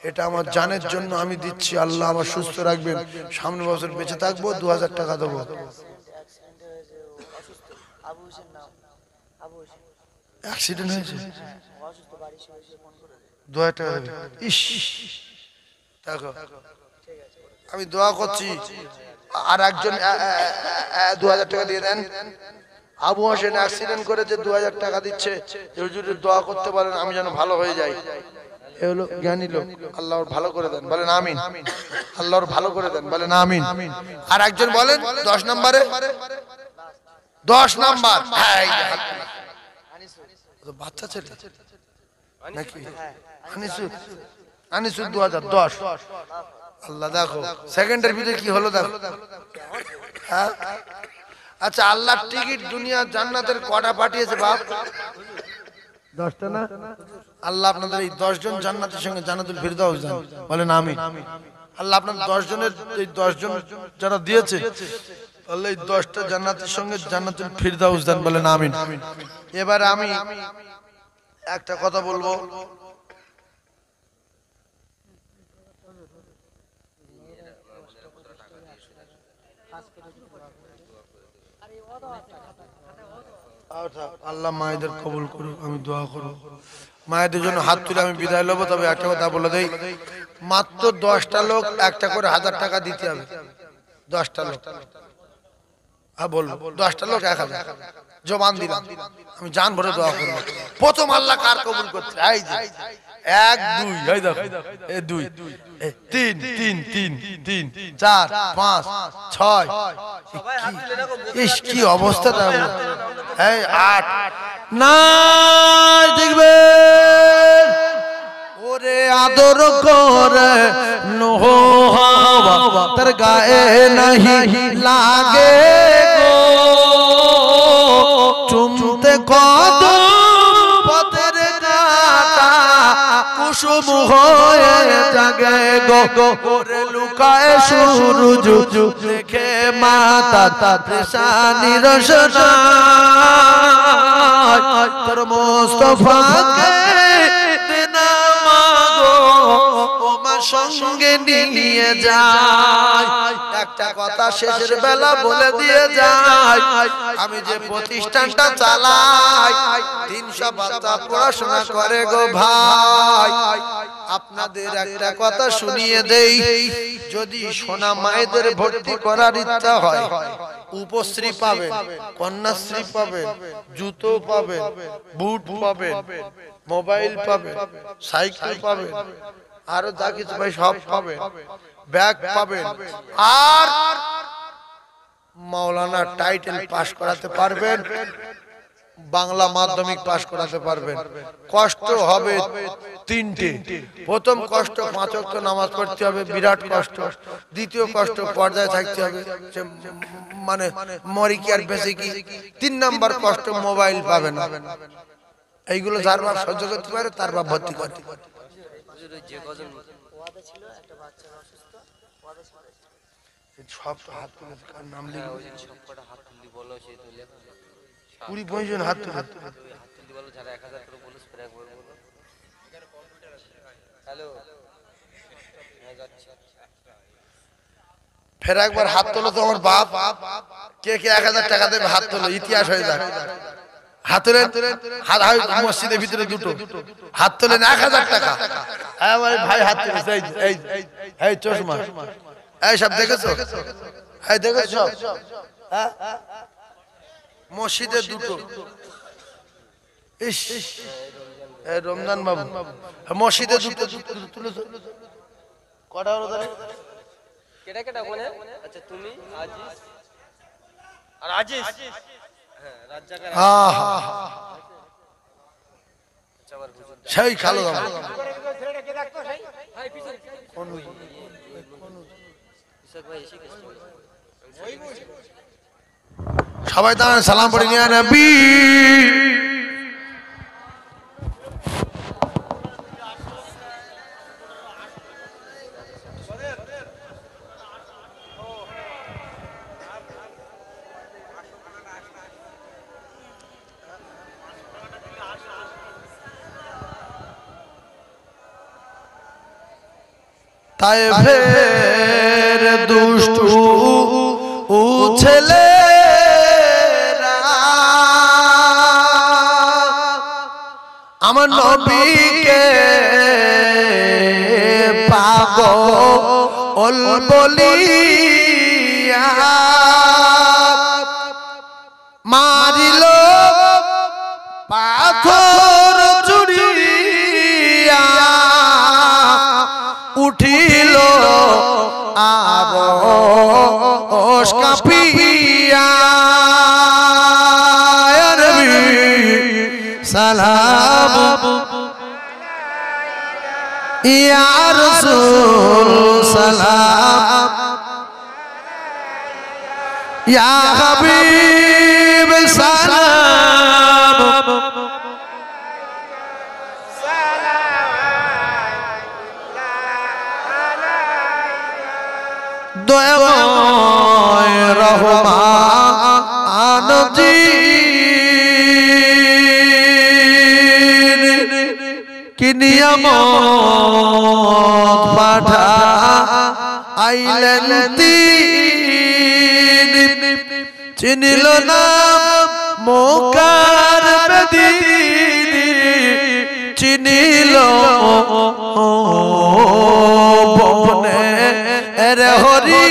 এটা আমার জানের জন্য আমি দিচ্ছি। আল্লাহ আমার সুস্থ রাখবেন, সামনের বছর বেঁচে থাকবো, 2000 টাকা দেবো। অ্যাক্সিডেন্ট হয়েছে? 2000 টাকা দেবে। ইস, দেখো আমি দোয়া করছি, আর একজন 2000 টাকা দিয়ে দেন। আবু হোসেন অ্যাক্সিডেন্ট করেছে, 2000 টাকা দিচ্ছে, হুজুর দোয়া করতে পারেন আমি যেন ভালো হয়ে যাই। এ হলো জ্ঞানী লোক, আল্লাহর ভালো করে দেন, বলেন আমিন। আল্লাহর ভালো করে দেন, বলেন আমিন। আর একজন বলেন 10 নম্বরে, 10 নাম্বার, এই যে হাত তোলা। ও তো বাচ্চা ছেলে নাকি? আনিসুর, আনিসুর 2010। আল্লাহ দেখো সেকেন্ডের ভিতরে কি হলো দেখো। হ্যাঁ? আচ্ছা, আল্লাহর টিকিট দুনিয়া জান্নাতের কটা পাঠিয়েছে বাপ? 10টা না? আল্লাহ আপনাদের এই 10 জন জান্নাতের সঙ্গে জান্নাতুল ফিরদাউস দেন, বলেন আমিন। আল্লাহ আপনাদের 10 জনের, এই 10 জন যারা দিয়েছে, আল্লাহ এই 10টা জান্নাতের সঙ্গে জান্নাতুল ফিরদাউস দেন, বলেন আমিন। এবার আমি একটা কথা বলবো, আল্লাহ মায়েদের কবুল করুক, আমি দোয়া করব। মায়েদের জন্য হাত তুলে আমি বিদায় নেবো। তবে একটা কথা বলে দেই, মাত্র 10টা লোক একটা করে 1000 টাকা দিতে হবে। 10টা লোক, হ্যাঁ বলবো, 10টা লোক 1000 জবান দিলাম, আমি জান ভরে দোয়া করবো। প্রথম আল্লাহ কার কবুল করছে? এই যে 1 2, এই দেখো, এই 2 3 3 3 3 4 5 6, ইস কি অবস্থা দেখো, এই 8 নাই দেখবে ওরে আদর করে নোহ হাওয়া তার গায়ে নাহি লাগে গো, চুমতে কদম পথের কাটা কুসুম হয়ে জাগে গো, ওরে লুকায় সূরজ দেখে মাতা তৃষানি রসনা তোর মুস্তাফাকে দেনা মাগো ও মা সঙ্গে নিয়ে যায়। একটা কথা শেষের বেলা বলে দিয়ে যায়, আমি যে প্রতিষ্ঠানটা চালাই 300 বাচ্চা পড়াশোনা করে গো ভাই। আপনাদের একটা কথা শুনিয়ে দেই, যদি সোনা মায়েদের ভর্তি করার ইচ্ছা হয়, উপশ্রী পাবেন, কন্যাশ্রী পাবেন, জুতো পাবেন, বুট পাবেন, মোবাইল পাবেন, সাইকেল পাবেন, আরো যা কিছু ভাই সব পাবেন, ব্যাগ পাবেন, আর মাওলানা টাইটেল পাস করাতে পারবেন, বাংলা মাধ্যমিক পাস করাতে পারবেন। কষ্ট হবে 3টে। প্রথম কষ্ট 5 ওয়াক্ত নামাজ পড়তে হবে, বিরাট কষ্ট। দ্বিতীয় কষ্ট পর্দায় থাকতে হবে, মানে মরি কি আর বেঁচে কি। 3 নাম্বার কষ্ট মোবাইল পাবে না। এইগুলো যার বাপ সহ্য করতে পারে তার বাপ ভর্তি করে। সব হাত তুলে কার নাম লিখে 20-22 জন হাত তুলে বলো, যারা 1000 করে বলছ ফের একবার বলো। হ্যালো, ফের একবার হাত তোলো তো আমার বাপ। কে কে 1000 টাকা দেবে হাত তোলো, ইতিহাস হয়ে যাক। হাত তোলেন, হাত মসজিদের ভিতরে দুটো হাত তোলেন 1000 টাকা। আমার ভাই হাত তুলেছে, এই এই চশমা, এই সব দেখেছো, এই দেখেছো সব, হ্যাঁ মসজিদে দুটো। ইস, এই রমজান বাবু মসজিদে দুটো তুলেছো, কটা হলো তাহলে? কেডা কেডা কোনে? আচ্ছা তুমি আজিজ আর আজিজ, হ্যাঁ রাজ্জাকার। আহা আচ্ছা আবার হুজুর সেই খালো দাও। কোন ইসাক ভাই এসে গেছে। সবাই দাঁড়ান, সালাম পড়ে নিয়ে নবী। তায়েফের দুষ্টু ছেলে আমার নবীকে বলিয়া মারিল পাথর চুরিয়া উঠিল আর কাঁপিয়া সালাম ইয়া রাসূল সালাম ইয়া হাবিব সালাম দয়াময় রহমান জি কি নিয়ামত পাঠা আইলেন তিন চিনিল না মোকার বেদিন চিনিল বনে রে হরি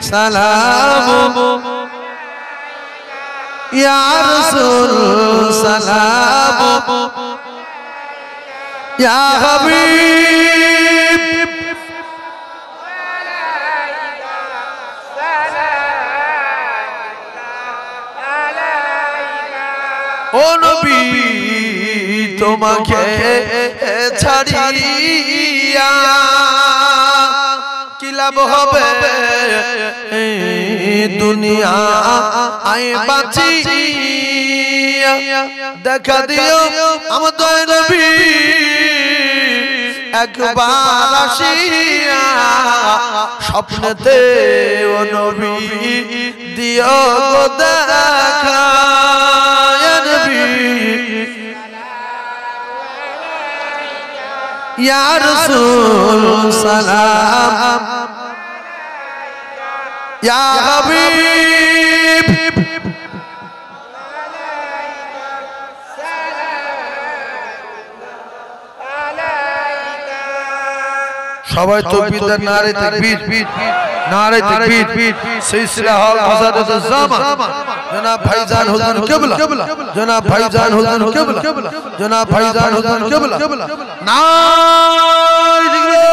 সালাম ইয়া রাসূল সালাম ইয়া হাবিব ও নবী তোমাকে ছাড়িয়া কি লাভ হবে দুনিয়া আই বাঁচিয়া দেখা দিও আমাদের নবী একবার আসিয়া স্বপ্নেতে ও নবী দিও গো দেখা ইয়া নবী ইয়া রাসূল সালাম ইয়া হাবিব সবাই তাকবীর নারে তাকবীর নারে তাকবীর সিলসিলা হল হযরত জামান জনাব ভাইজান হুজুর কিবলা জনাব ভাইজান হুজুর কিবলা জনাব ভাইজান হুজুর কিবলা নারে